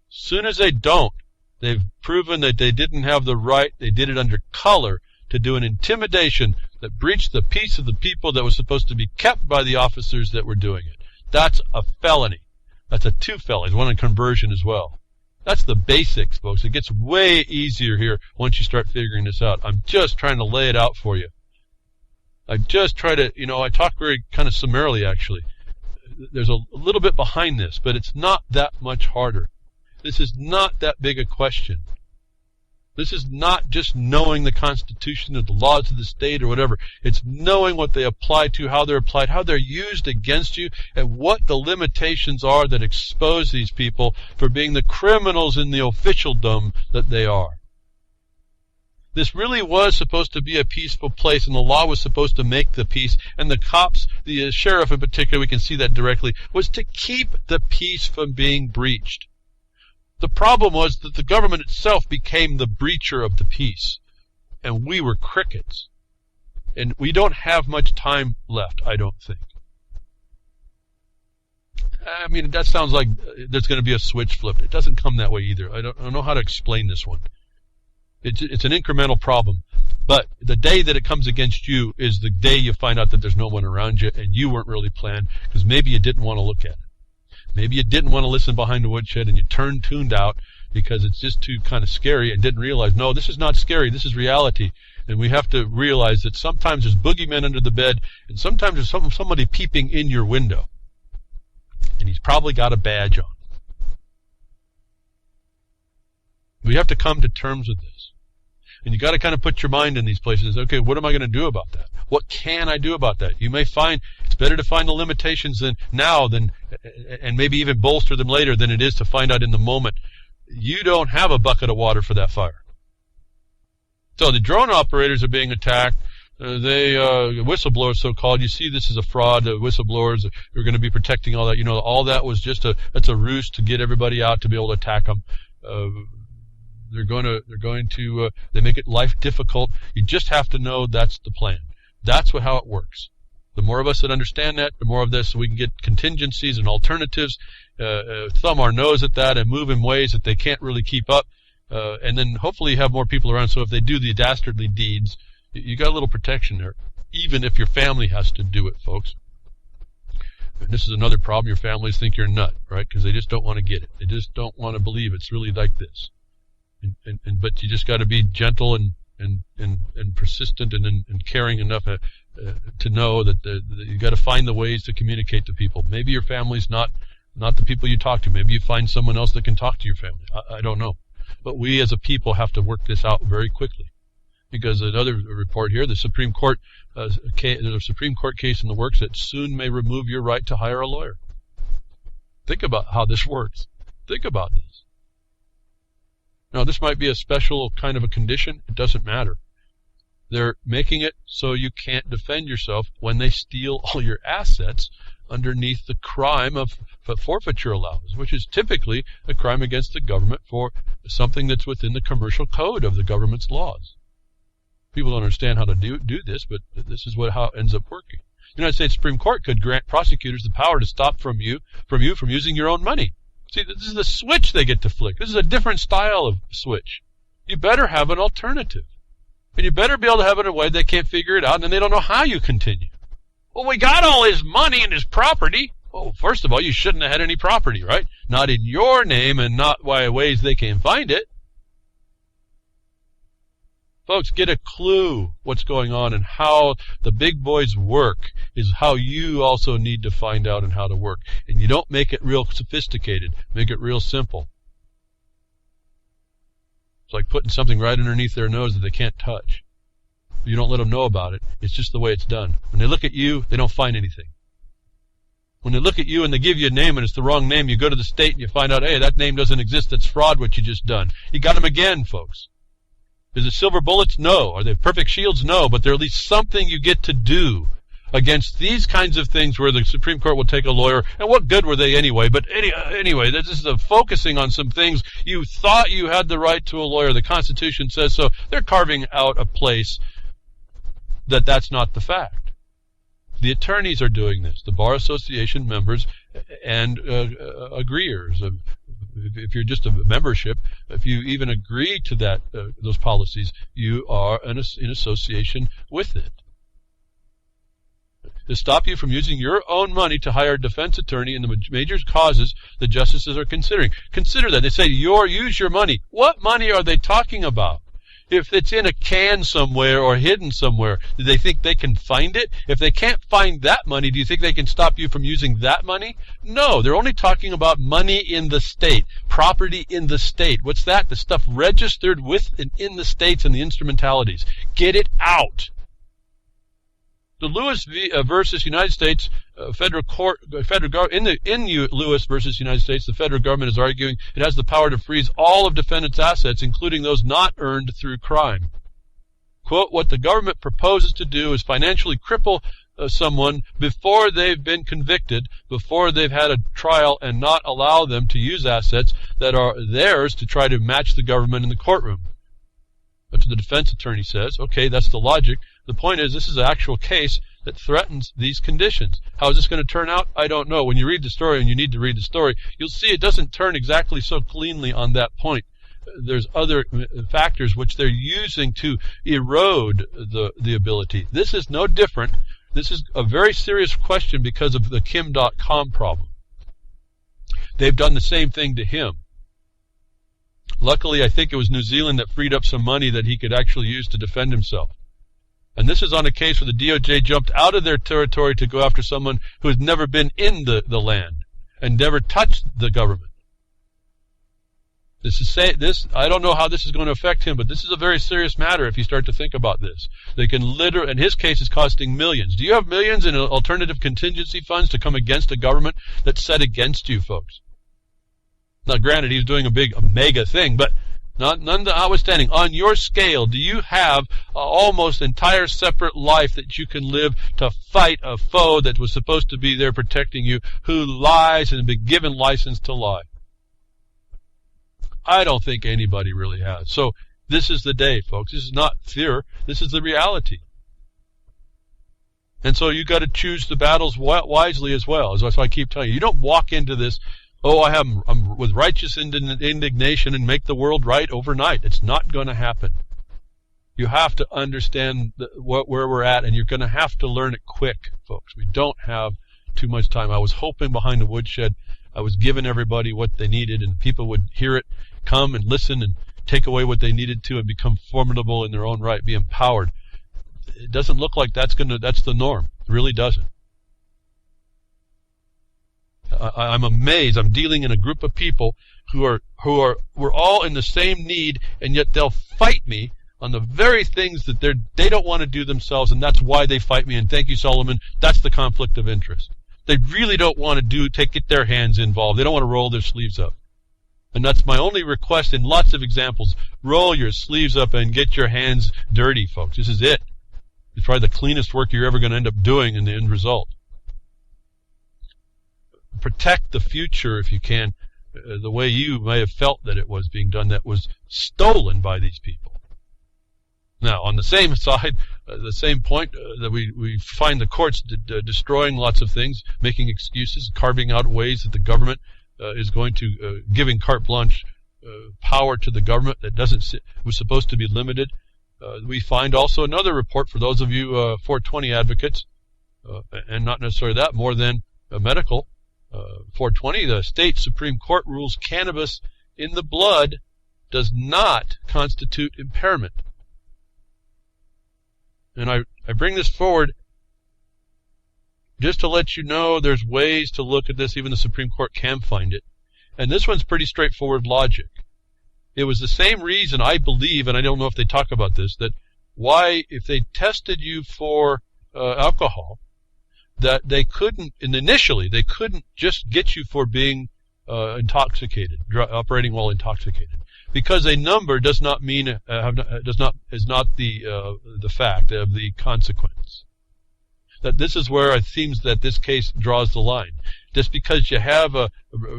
As soon as they don't, they've proven that they didn't have the right, they did it under color, to do an intimidation that breached the peace of the people that was supposed to be kept by the officers that were doing it. That's a felony. That's a 2 felonies, one in conversion as well. That's the basics, folks. It gets way easier here once you start figuring this out. I'm just trying to lay it out for you. I just try to, I talk very kind of summarily, actually. There's a little bit behind this, but it's not that much harder. This is not that big a question. This is not just knowing the Constitution or the laws of the state or whatever. It's knowing what they apply to, how they're applied, how they're used against you, and what the limitations are that expose these people for being the criminals in the officialdom that they are. This really was supposed to be a peaceful place, and the law was supposed to make the peace, and the cops, the sheriff in particular, we can see that directly, was to keep the peace from being breached. The problem was that the government itself became the breacher of the peace, and we were crickets. And we don't have much time left, I don't think. I mean, that sounds like there's going to be a switch flipped. It doesn't come that way either. I don't know how to explain this one. It's an incremental problem. But the day that it comes against you is the day you find out that there's no one around you and you weren't really planned because maybe you didn't want to look at it. Maybe you didn't want to listen behind the woodshed and you tuned out because it's just too kind of scary and didn't realize, no, this is not scary, this is reality. And we have to realize that sometimes there's boogeymen under the bed and sometimes there's somebody peeping in your window. And he's probably got a badge on. We have to come to terms with this. And you got to kind of put your mind in these places. Okay, what am I going to do about that? What can I do about that? You may find it's better to find the limitations and maybe even bolster them later than it is to find out in the moment. You don't have a bucket of water for that fire. So the drone operators are being attacked. Whistleblowers, so-called. You see this is a fraud. Whistleblowers are going to be protecting all that. All that was just that's a ruse to get everybody out to be able to attack them. They make it life difficult. You just have to know that's the plan. That's how it works. The more of us that understand that, the more of this we can get contingencies and alternatives, thumb our nose at that and move in ways that they can't really keep up, and then hopefully have more people around so if they do the dastardly deeds, you got a little protection there, even if your family has to do it, folks. And this is another problem. Your families think you're a nut, right? Because they just don't want to get it. They just don't want to believe it's really like this. But you just got to be gentle and persistent and caring enough to know that you got to find the ways to communicate to people. Maybe your family's not the people you talk to. Maybe you find someone else that can talk to your family. I don't know. But we as a people have to work this out very quickly. Because another report here, the Supreme Court, there's a Supreme Court case in the works that soon may remove your right to hire a lawyer. Think about how this works. Think about this. Now, this might be a special kind of a condition. It doesn't matter. They're making it so you can't defend yourself when they steal all your assets underneath the crime of forfeiture allowance, which is typically a crime against the government for something that's within the commercial code of the government's laws. People don't understand how to do this, but this is how it ends up working. The United States Supreme Court could grant prosecutors the power to stop from using your own money. See, this is the switch they get to flick. This is a different style of switch. You better have an alternative. And you better be able to have it in a way they can't figure it out, and then they don't know how you continue. Well, we got all his money and his property. Well, first of all, you shouldn't have had any property, right? Not in your name and not by ways they can find it. Folks, get a clue what's going on and how the big boys work is how you also need to find out and how to work. And you don't make it real sophisticated. Make it real simple. It's like putting something right underneath their nose that they can't touch. You don't let them know about it. It's just the way it's done. When they look at you, they don't find anything. When they look at you and they give you a name and it's the wrong name, you go to the state and you find out, hey, that name doesn't exist. That's fraud what you just done. You got them again, folks. Is it silver bullets? No. Are they perfect shields? No. But they're at least something you get to do against these kinds of things where the Supreme Court will take a lawyer. And what good were they anyway? But anyway, this is focusing on some things you thought you had the right to a lawyer. The Constitution says so. They're carving out a place that's not the fact. The attorneys are doing this. The Bar Association members and agreeers. If you're just a membership, if you even agree to that those policies, you are in association with it. To stop you from using your own money to hire a defense attorney in the major causes the justices are considering. Consider that. They say, use your money. What money are they talking about? If it's in a can somewhere or hidden somewhere, do they think they can find it? If they can't find that money, do you think they can stop you from using that money? No, they're only talking about money in the state, property in the state. What's that? The stuff registered with and in the states and the instrumentalities. Get it out. The Lewis versus United States federal court, in Lewis versus United States, the federal government is arguing it has the power to freeze all of defendants' assets, including those not earned through crime. Quote, what the government proposes to do is financially cripple someone before they've been convicted, before they've had a trial, and not allow them to use assets that are theirs to try to match the government in the courtroom. That's what the defense attorney says. Okay, that's the logic. The point is, this is an actual case that threatens these conditions. How is this going to turn out? I don't know. When you read the story, and you need to read the story, you'll see it doesn't turn exactly so cleanly on that point. There's other factors which they're using to erode the ability. This is no different. This is a very serious question because of the Kim.com problem. They've done the same thing to him. Luckily, I think it was New Zealand that freed up some money that he could actually use to defend himself. And this is on a case where the DOJ jumped out of their territory to go after someone who has never been in the land and never touched the government. I don't know how this is going to affect him, but this is a very serious matter if you start to think about this. They can and his case is costing millions. Do you have millions in alternative contingency funds to come against a government that's set against you, folks? Now, granted, he's doing a mega thing, but notwithstanding, on your scale, do you have almost entire separate life that you can live to fight a foe that was supposed to be there protecting you, who lies and has been given license to lie? I don't think anybody really has. So this is the day, folks. This is not fear. This is the reality. And so you got to choose the battles wisely as well. That's why I keep telling you. You don't walk into this, I'm with righteous indignation and make the world right overnight. It's not going to happen. You have to understand where we're at, and you're going to have to learn it quick, folks. We don't have too much time. I was hoping behind the woodshed I was giving everybody what they needed, and people would hear it, come and listen, and take away what they needed to, and become formidable in their own right, be empowered. It doesn't look like that's the norm. It really doesn't. I'm amazed. I'm dealing in a group of people we're all in the same need, and yet they'll fight me on the very things that they don't want to do themselves, and that's why they fight me. And thank you, Solomon. That's the conflict of interest. They really don't want to get their hands involved. They don't want to roll their sleeves up. And that's my only request in lots of examples. Roll your sleeves up and get your hands dirty, folks. This is it. It's probably the cleanest work you're ever going to end up doing in the end result. protect the future if you can, the way you may have felt that it was being done, that was stolen by these people. Now, on the same side, the same point, that we find the courts destroying lots of things, making excuses, carving out ways that the government is going to, giving carte blanche power to the government that was supposed to be limited. We find also another report for those of you 420 advocates, and not necessarily that, more than medical. 420, the state Supreme Court rules cannabis in the blood does not constitute impairment. And I bring this forward just to let you know there's ways to look at this. Even the Supreme Court can find it. And this one's pretty straightforward logic. It was the same reason, I believe, and I don't know if they talk about this, that why, if they tested you for alcohol, that they couldn't, and initially, they couldn't just get you for being intoxicated, operating while intoxicated. Because a number does not mean is not the fact of the consequence. That this is where it seems that this case draws the line. Just because you have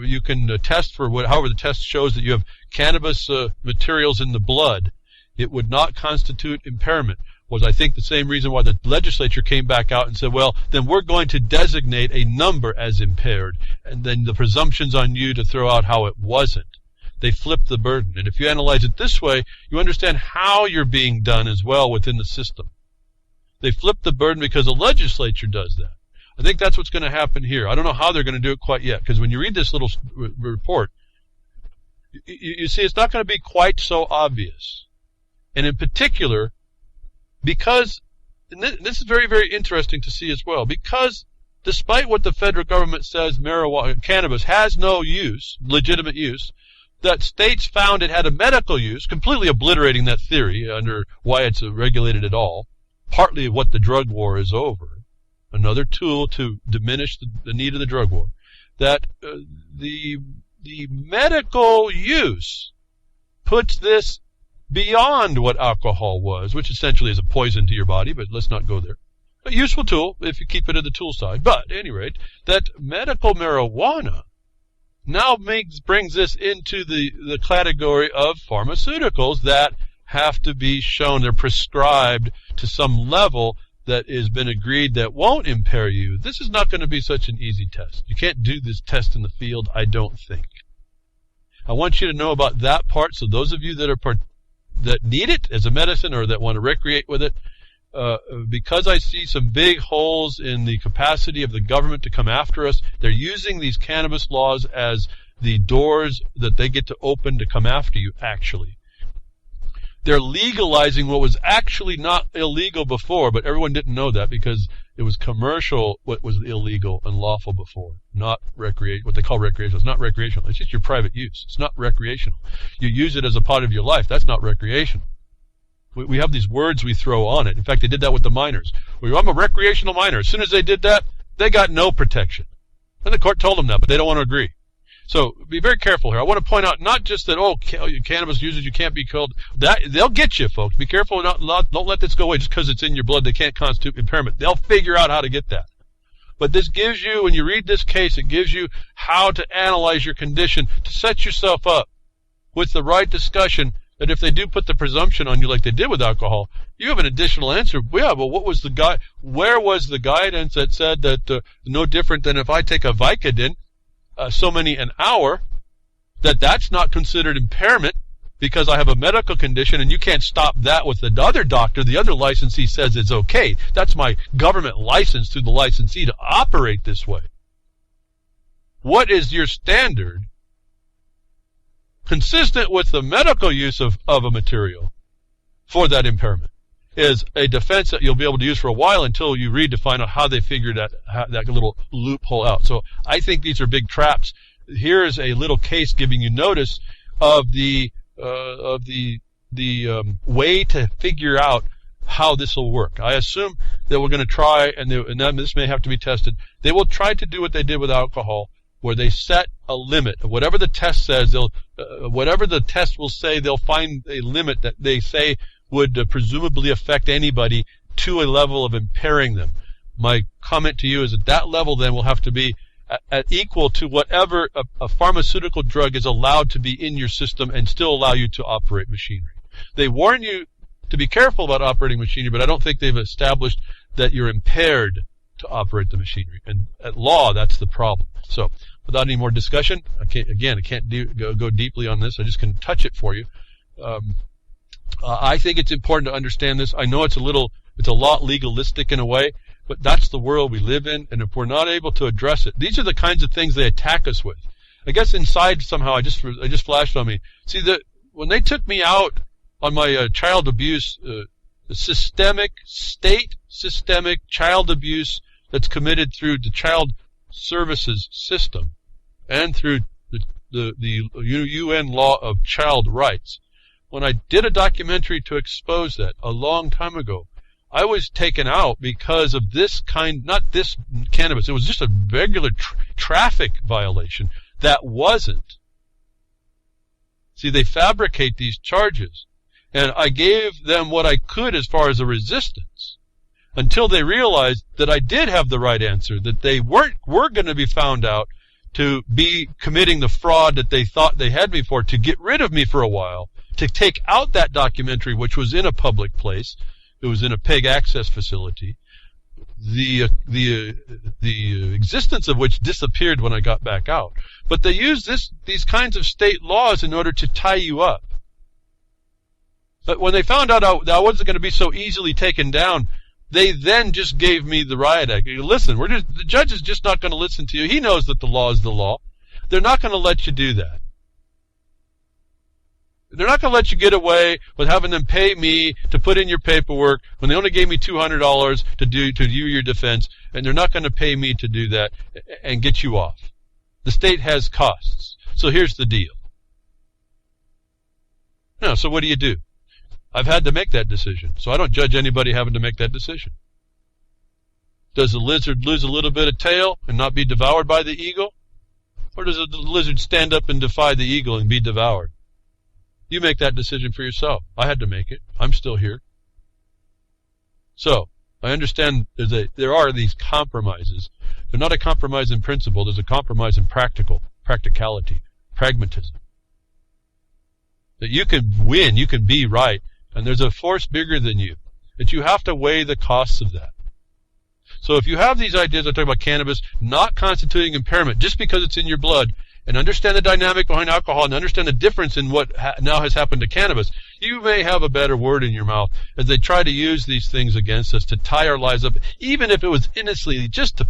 you can test for however the test shows that you have cannabis materials in the blood, it would not constitute impairment. Was, I think, the same reason why the legislature came back out and said, well, then we're going to designate a number as impaired, and then the presumption's on you to throw out how it wasn't. They flipped the burden. And if you analyze it this way, you understand how you're being done as well within the system. They flipped the burden because the legislature does that. I think that's what's going to happen here. I don't know how they're going to do it quite yet, because when you read this little report, you see it's not going to be quite so obvious. And in particular, because, and this is very, very interesting to see as well, because despite what the federal government says cannabis has no use, legitimate use, that states found it had a medical use, completely obliterating that theory under why it's regulated at all, partly what the drug war is over, another tool to diminish the need of the drug war, that the medical use puts this beyond what alcohol was, which essentially is a poison to your body, but let's not go there. A useful tool if you keep it at the tool side. But at any rate, that medical marijuana now brings this into the category of pharmaceuticals that have to be shown. They're prescribed to some level that has been agreed that won't impair you. This is not going to be such an easy test. You can't do this test in the field, I don't think. I want you to know about that part, so those of you that need it as a medicine or that want to recreate with it, because I see some big holes in the capacity of the government to come after us, they're using these cannabis laws as the doors that they get to open to come after you, actually. They're legalizing what was actually not illegal before, but everyone didn't know that because it was commercial what was illegal and lawful before, not what they call recreational. It's not recreational. It's just your private use. It's not recreational. You use it as a part of your life. That's not recreational. We have these words we throw on it. In fact, they did that with the miners. I'm a recreational miner. As soon as they did that, they got no protection. And the court told them that, but they don't want to agree. So be very careful here. I want to point out not just that, cannabis users, you can't be killed. They'll get you, folks. Be careful. Don't let this go away just because it's in your blood. They can't constitute impairment. They'll figure out how to get that. But this gives you, when you read this case, it gives you how to analyze your condition to set yourself up with the right discussion that if they do put the presumption on you like they did with alcohol, you have an additional answer. Yeah, but where was the guidance that said that no different than if I take a Vicodin, so many an hour, that's not considered impairment because I have a medical condition and you can't stop that with the other doctor. The other licensee says it's okay. That's my government license through the licensee to operate this way. What is your standard consistent with the medical use of a material for that impairment? Is a defense that you'll be able to use for a while until you read to find out how they figured that little loophole out. So I think these are big traps. Here is a little case giving you notice of the way to figure out how this will work. I assume that we're going to try, and this may have to be tested. They will try to do what they did with alcohol, where they set a limit. Whatever the test says, whatever the test will say, they'll find a limit that they say would presumably affect anybody to a level of impairing them. My comment to you is that level then will have to be at equal to whatever a pharmaceutical drug is allowed to be in your system and still allow you to operate machinery. They warn you to be careful about operating machinery, but I don't think they've established that you're impaired to operate the machinery. And at law, that's the problem. So, without any more discussion, I can't go deeply on this. I just can touch it for you. I think it's important to understand this. I know it's a lot legalistic in a way, but that's the world we live in, and if we're not able to address it, these are the kinds of things they attack us with. I guess inside somehow, I just flashed on me. See, when they took me out on my child abuse, systemic child abuse that's committed through the child services system and through the UN law of child rights. When I did a documentary to expose that a long time ago, I was taken out because of this kind, not this cannabis, it was just a regular traffic violation that wasn't. See, they fabricate these charges, and I gave them what I could as far as a resistance until they realized that I did have the right answer, that they were going to be found out to be committing the fraud that they thought they had me for, to get rid of me for a while, to take out that documentary, which was in a public place. It was in a PEG access facility, the existence of which disappeared when I got back out. But they use these kinds of state laws in order to tie you up. But when they found out I wasn't going to be so easily taken down, they then just gave me the riot act. Listen, the judge is just not going to listen to you. He knows that the law is the law. They're not going to let you do that. They're not going to let you get away with having them pay me to put in your paperwork when they only gave me $200 to do your defense, and they're not going to pay me to do that and get you off. The state has costs. So here's the deal. Now, so what do? I've had to make that decision, so I don't judge anybody having to make that decision. Does the lizard lose a little bit of tail and not be devoured by the eagle? Or does the lizard stand up and defy the eagle and be devoured? You make that decision for yourself. I had to make it. I'm still here. So, I understand there are these compromises. They're not a compromise in principle. There's a compromise in practicality, pragmatism. That you can win, you can be right, and there's a force bigger than you. That you have to weigh the costs of that. So if you have these ideas, I talk about cannabis not constituting impairment just because it's in your blood, and understand the dynamic behind alcohol and understand the difference in what now has happened to cannabis, you may have a better word in your mouth as they try to use these things against us to tie our lives up, even if it was innocently just to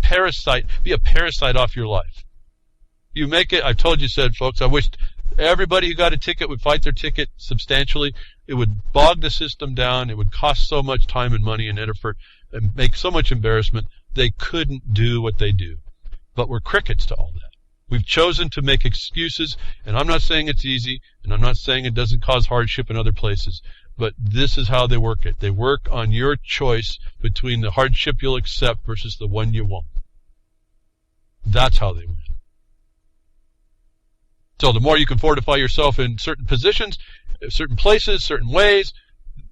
be a parasite off your life. You make it, I've told you, folks, I wish everybody who got a ticket would fight their ticket substantially. It would bog the system down. It would cost so much time and money and effort and make so much embarrassment. They couldn't do what they do. But we're crickets to all that. We've chosen to make excuses, and I'm not saying it's easy, and I'm not saying it doesn't cause hardship in other places, but this is how they work it. They work on your choice between the hardship you'll accept versus the one you won't. That's how they win. So the more you can fortify yourself in certain positions, certain places, certain ways,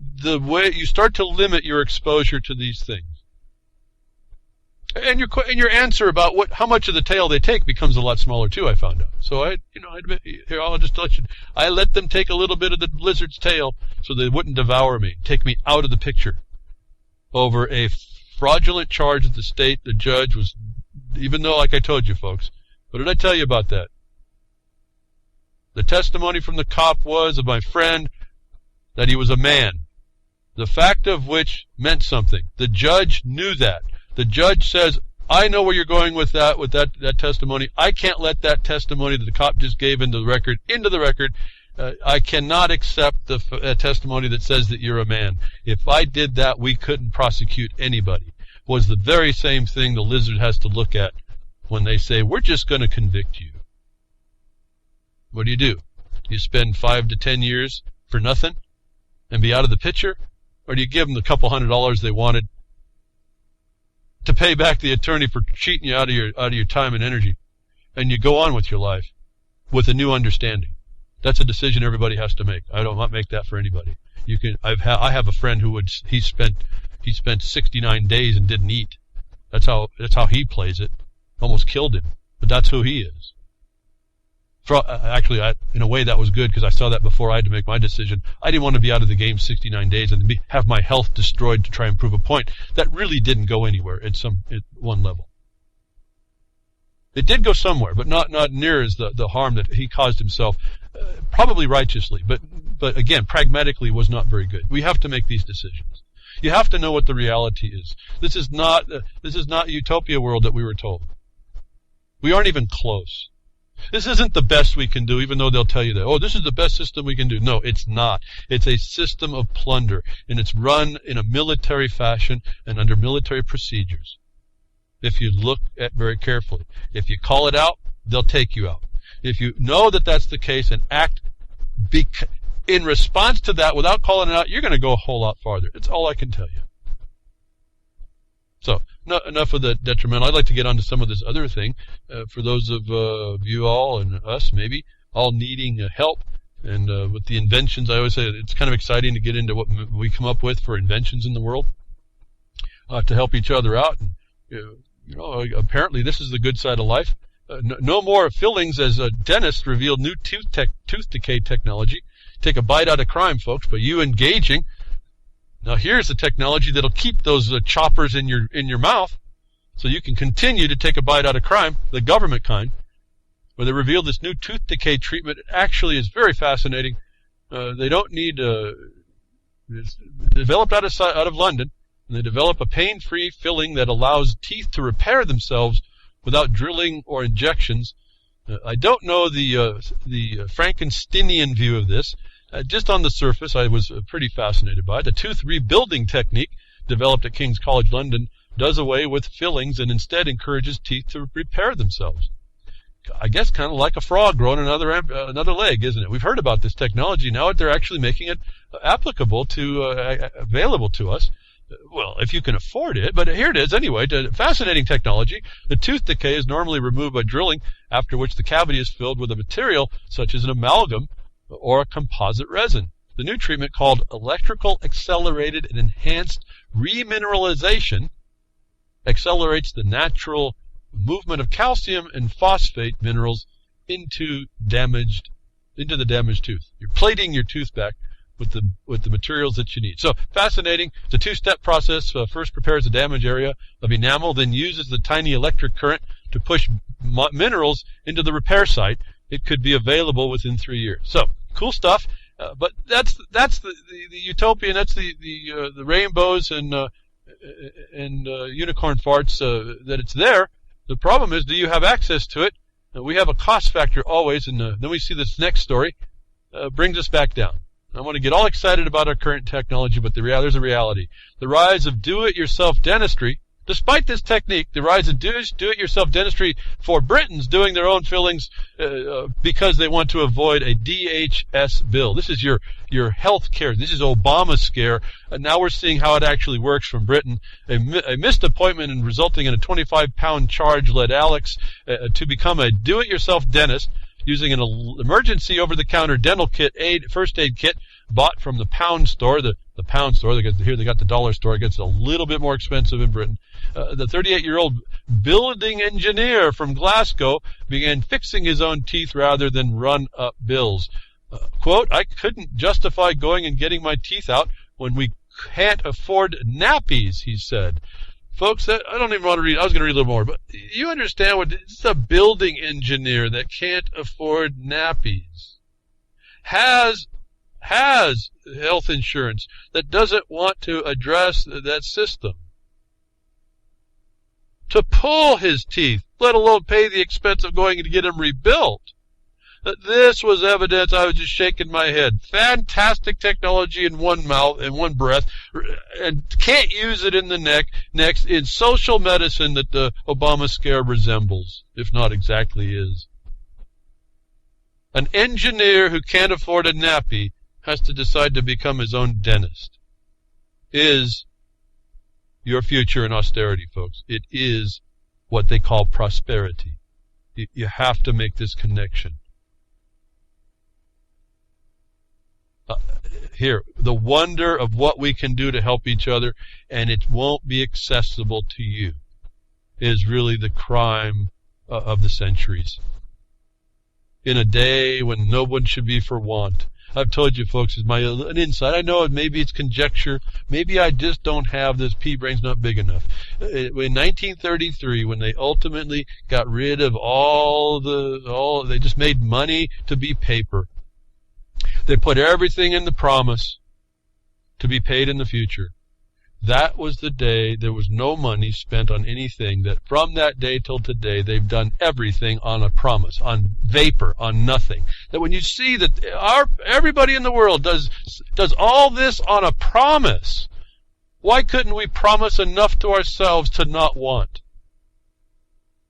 the way you start to limit your exposure to these things. And your answer about how much of the tail they take becomes a lot smaller too, I found out. So I'll just let you. I let them take a little bit of the lizard's tail so they wouldn't devour me, take me out of the picture. Over a fraudulent charge that the judge was, even though, like I told you folks, what did I tell you about that? The testimony from the cop was of my friend that he was a man. The fact of which meant something. The judge knew that. The judge says, I know where you're going with that testimony. I can't let that testimony that the cop just gave into the record. I cannot accept the testimony that says that you're a man. If I did that, we couldn't prosecute anybody. Was the very same thing the lizard has to look at when they say, we're just going to convict you. What do? You spend 5 to 10 years for nothing and be out of the picture? Or do you give them the couple $100 they wanted to pay back the attorney for cheating you out of your time and energy, and you go on with your life with a new understanding? That's a decision everybody has to make. I don't not make that for anybody. I have a friend who he spent 69 days and didn't eat. That's how he plays it. Almost killed him. But that's who he is. Actually, in a way, that was good because I saw that before I had to make my decision. I didn't want to be out of the game 69 days and have my health destroyed to try and prove a point. That really didn't go anywhere at one level. It did go somewhere, but not near as the harm that he caused himself, probably righteously, but again, pragmatically was not very good. We have to make these decisions. You have to know what the reality is. This is not utopia world that we were told. We aren't even close. This isn't the best we can do, even though they'll tell you that, oh, this is the best system we can do. No, it's not. It's a system of plunder, and it's run in a military fashion and under military procedures. If you look at very carefully. If you call it out, they'll take you out. If you know that that's the case and act in response to that without calling it out, you're going to go a whole lot farther. It's all I can tell you. So, enough of the detrimental. I'd like to get on to some of this other thing for those of you all and us, maybe, all needing help. And with the inventions, I always say it's kind of exciting to get into what we come up with for inventions in the world to help each other out. And, apparently this is the good side of life. No more fillings, as a dentist revealed new tooth decay technology. Take a bite out of crime, folks, by you engaging. Now here's the technology that'll keep those choppers in your mouth, so you can continue to take a bite out of crime, the government kind. Where they revealed this new tooth decay treatment. It actually is very fascinating. They don't need it's developed out of London, and they develop a pain-free filling that allows teeth to repair themselves without drilling or injections. I don't know the Frankensteinian view of this. Just on the surface, I was pretty fascinated by it. The tooth rebuilding technique developed at King's College London does away with fillings and instead encourages teeth to repair themselves. I guess kind of like a frog growing another leg, isn't it? We've heard about this technology. Now they're actually making it applicable available to us. Well, if you can afford it, but here it is anyway. Fascinating technology. The tooth decay is normally removed by drilling, after which the cavity is filled with a material such as an amalgam or a composite resin. The new treatment, called electrical accelerated and enhanced remineralization, accelerates the natural movement of calcium and phosphate minerals into the damaged tooth. You're plating your tooth back with the materials that you need. So fascinating. It's a two-step process. First prepares the damaged area of enamel, then uses the tiny electric current to push minerals into the repair site. It could be available within 3 years. So cool stuff. But that's the utopian. That's the rainbows and unicorn farts that it's there. The problem is, do you have access to it? We have a cost factor always, and then we see this next story brings us back down. I want to get all excited about our current technology, but there's a reality. The rise of do-it-yourself dentistry, despite this technique, the rise of do-it-yourself dentistry for Britons doing their own fillings because they want to avoid a DHS bill. This is your health care. This is Obamacare. Now we're seeing how it actually works from Britain. A missed appointment and resulting in a 25-pound charge led Alex to become a do-it-yourself dentist using an emergency over-the-counter dental first aid kit bought from the pound store. The pound store, here they got the dollar store. It gets a little bit more expensive in Britain. The 38-year-old building engineer from Glasgow began fixing his own teeth rather than run up bills. Quote, I couldn't justify going and getting my teeth out when we can't afford nappies, he said. Folks, I don't even want to read. I was going to read a little more, but you understand what it's a building engineer that can't afford nappies. Has health insurance that doesn't want to address that system. To pull his teeth, let alone pay the expense of going to get them rebuilt. This was evidence. I was just shaking my head. Fantastic technology in one mouth, in one breath, and can't use it in the next in social medicine that the Obamacare resembles, if not exactly is. An engineer who can't afford a nappy has to decide to become his own dentist. Is your future in austerity, folks. It is what they call prosperity. You have to make this connection. Here, the wonder of what we can do to help each other, and it won't be accessible to you, is really the crime of the centuries. In a day when no one should be for want. I've told you, folks, it's an insight. I know maybe it's conjecture. Maybe I just don't have this pea brain's not big enough. In 1933, when they ultimately got rid of they just made money to be paper. They put everything in the promise to be paid in the future. That was the day there was no money spent on anything. That from that day till today, they've done everything on a promise, on vapor, on nothing. That when you see that everybody in the world does all this on a promise, why couldn't we promise enough to ourselves to not want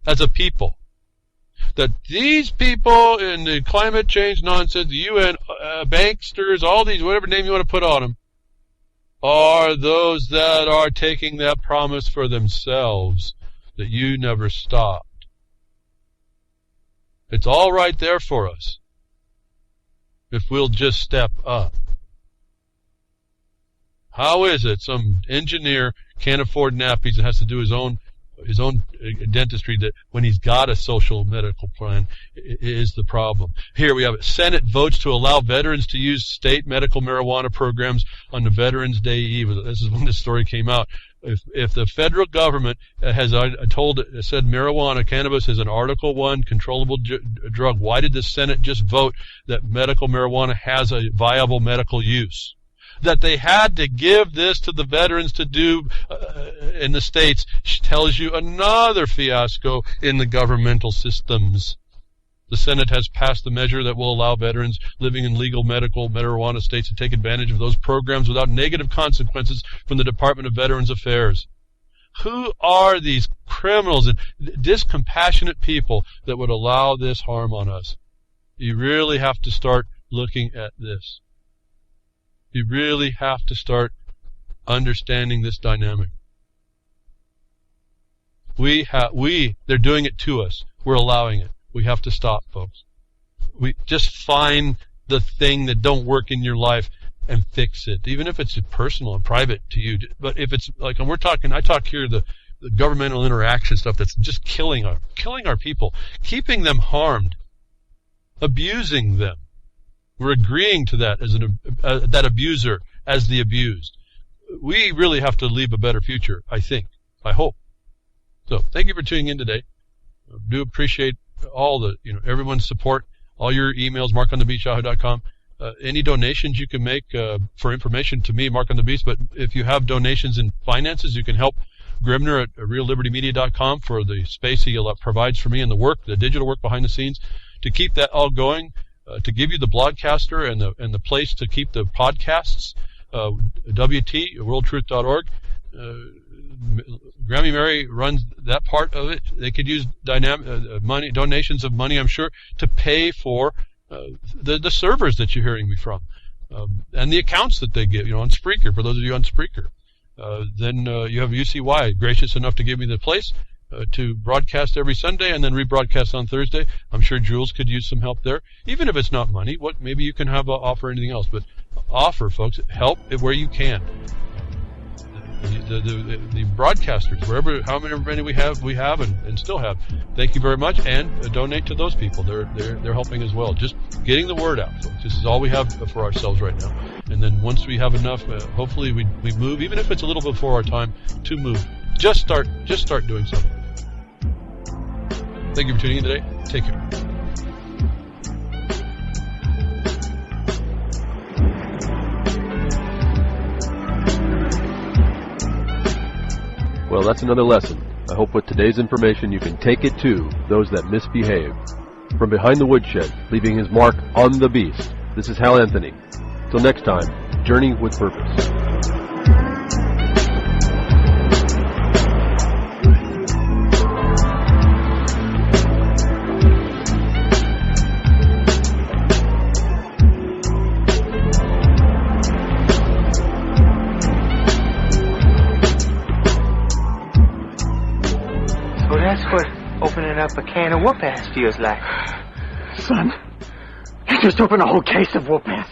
as a people? That these people in the climate change nonsense, the UN, banksters, all these, whatever name you want to put on them, are those that are taking that promise for themselves that you never stopped. It's all right there for us if we'll just step up. How is it some engineer can't afford nappies and has to do his own dentistry, that when he's got a social medical plan is the problem? Here we have it. Senate votes to allow veterans to use state medical marijuana programs on the Veterans Day Eve. This is when this story came out. If the federal government has said marijuana, cannabis is an Article 1 controllable drug, why did the Senate just vote that medical marijuana has a viable medical use? That they had to give this to the veterans to do in the states tells you another fiasco in the governmental systems. The Senate has passed the measure that will allow veterans living in legal medical marijuana states to take advantage of those programs without negative consequences from the Department of Veterans Affairs. Who are these criminals and discompassionate people that would allow this harm on us? You really have to start looking at this. You really have to start understanding this dynamic. They're doing it to us. We're allowing it. We have to stop, folks. We just find the thing that don't work in your life and fix it, even if it's personal and private to you. But if it's like, and I talk here the governmental interaction stuff that's just killing our people, keeping them harmed, abusing them. We're agreeing to that as that abuser as the abused. We really have to leave a better future, I think. I hope. So thank you for tuning in today. I do appreciate all everyone's support, all your emails, markonthebeast@yahoo.com. Any donations you can make for information to me, Mark on the Beast. But if you have donations in finances, you can help Grimner at reallibertymedia.com for the space he provides for me and the digital work behind the scenes to keep that all going. To give you the broadcaster and the place to keep the podcasts, WT, worldtruth.org. Grammy Mary runs that part of it. They could use donations of money, I'm sure, to pay for the servers that you're hearing me from, and the accounts that they give, on Spreaker, for those of you on Spreaker. Then you have UCY, gracious enough to give me the place to broadcast every Sunday and then rebroadcast on Thursday. I'm sure Jules could use some help there, even if it's not money. Maybe you can offer anything else, but offer, folks, help where you can. The broadcasters, however many we have and still have. Thank you very much, and donate to those people. They're helping as well. Just getting the word out, folks. This is all we have for ourselves right now. And then once we have enough, hopefully we move, even if it's a little before our time, to move. Just start doing something. Thank you for tuning in today. Take care. Well, that's another lesson. I hope with today's information you can take it to those that misbehave. From behind the woodshed, leaving his mark on the beast, this is Hal Anthony. Till next time, journey with purpose. That's what opening up a can of whoop-ass feels like. Son, you just opened a whole case of whoop-ass.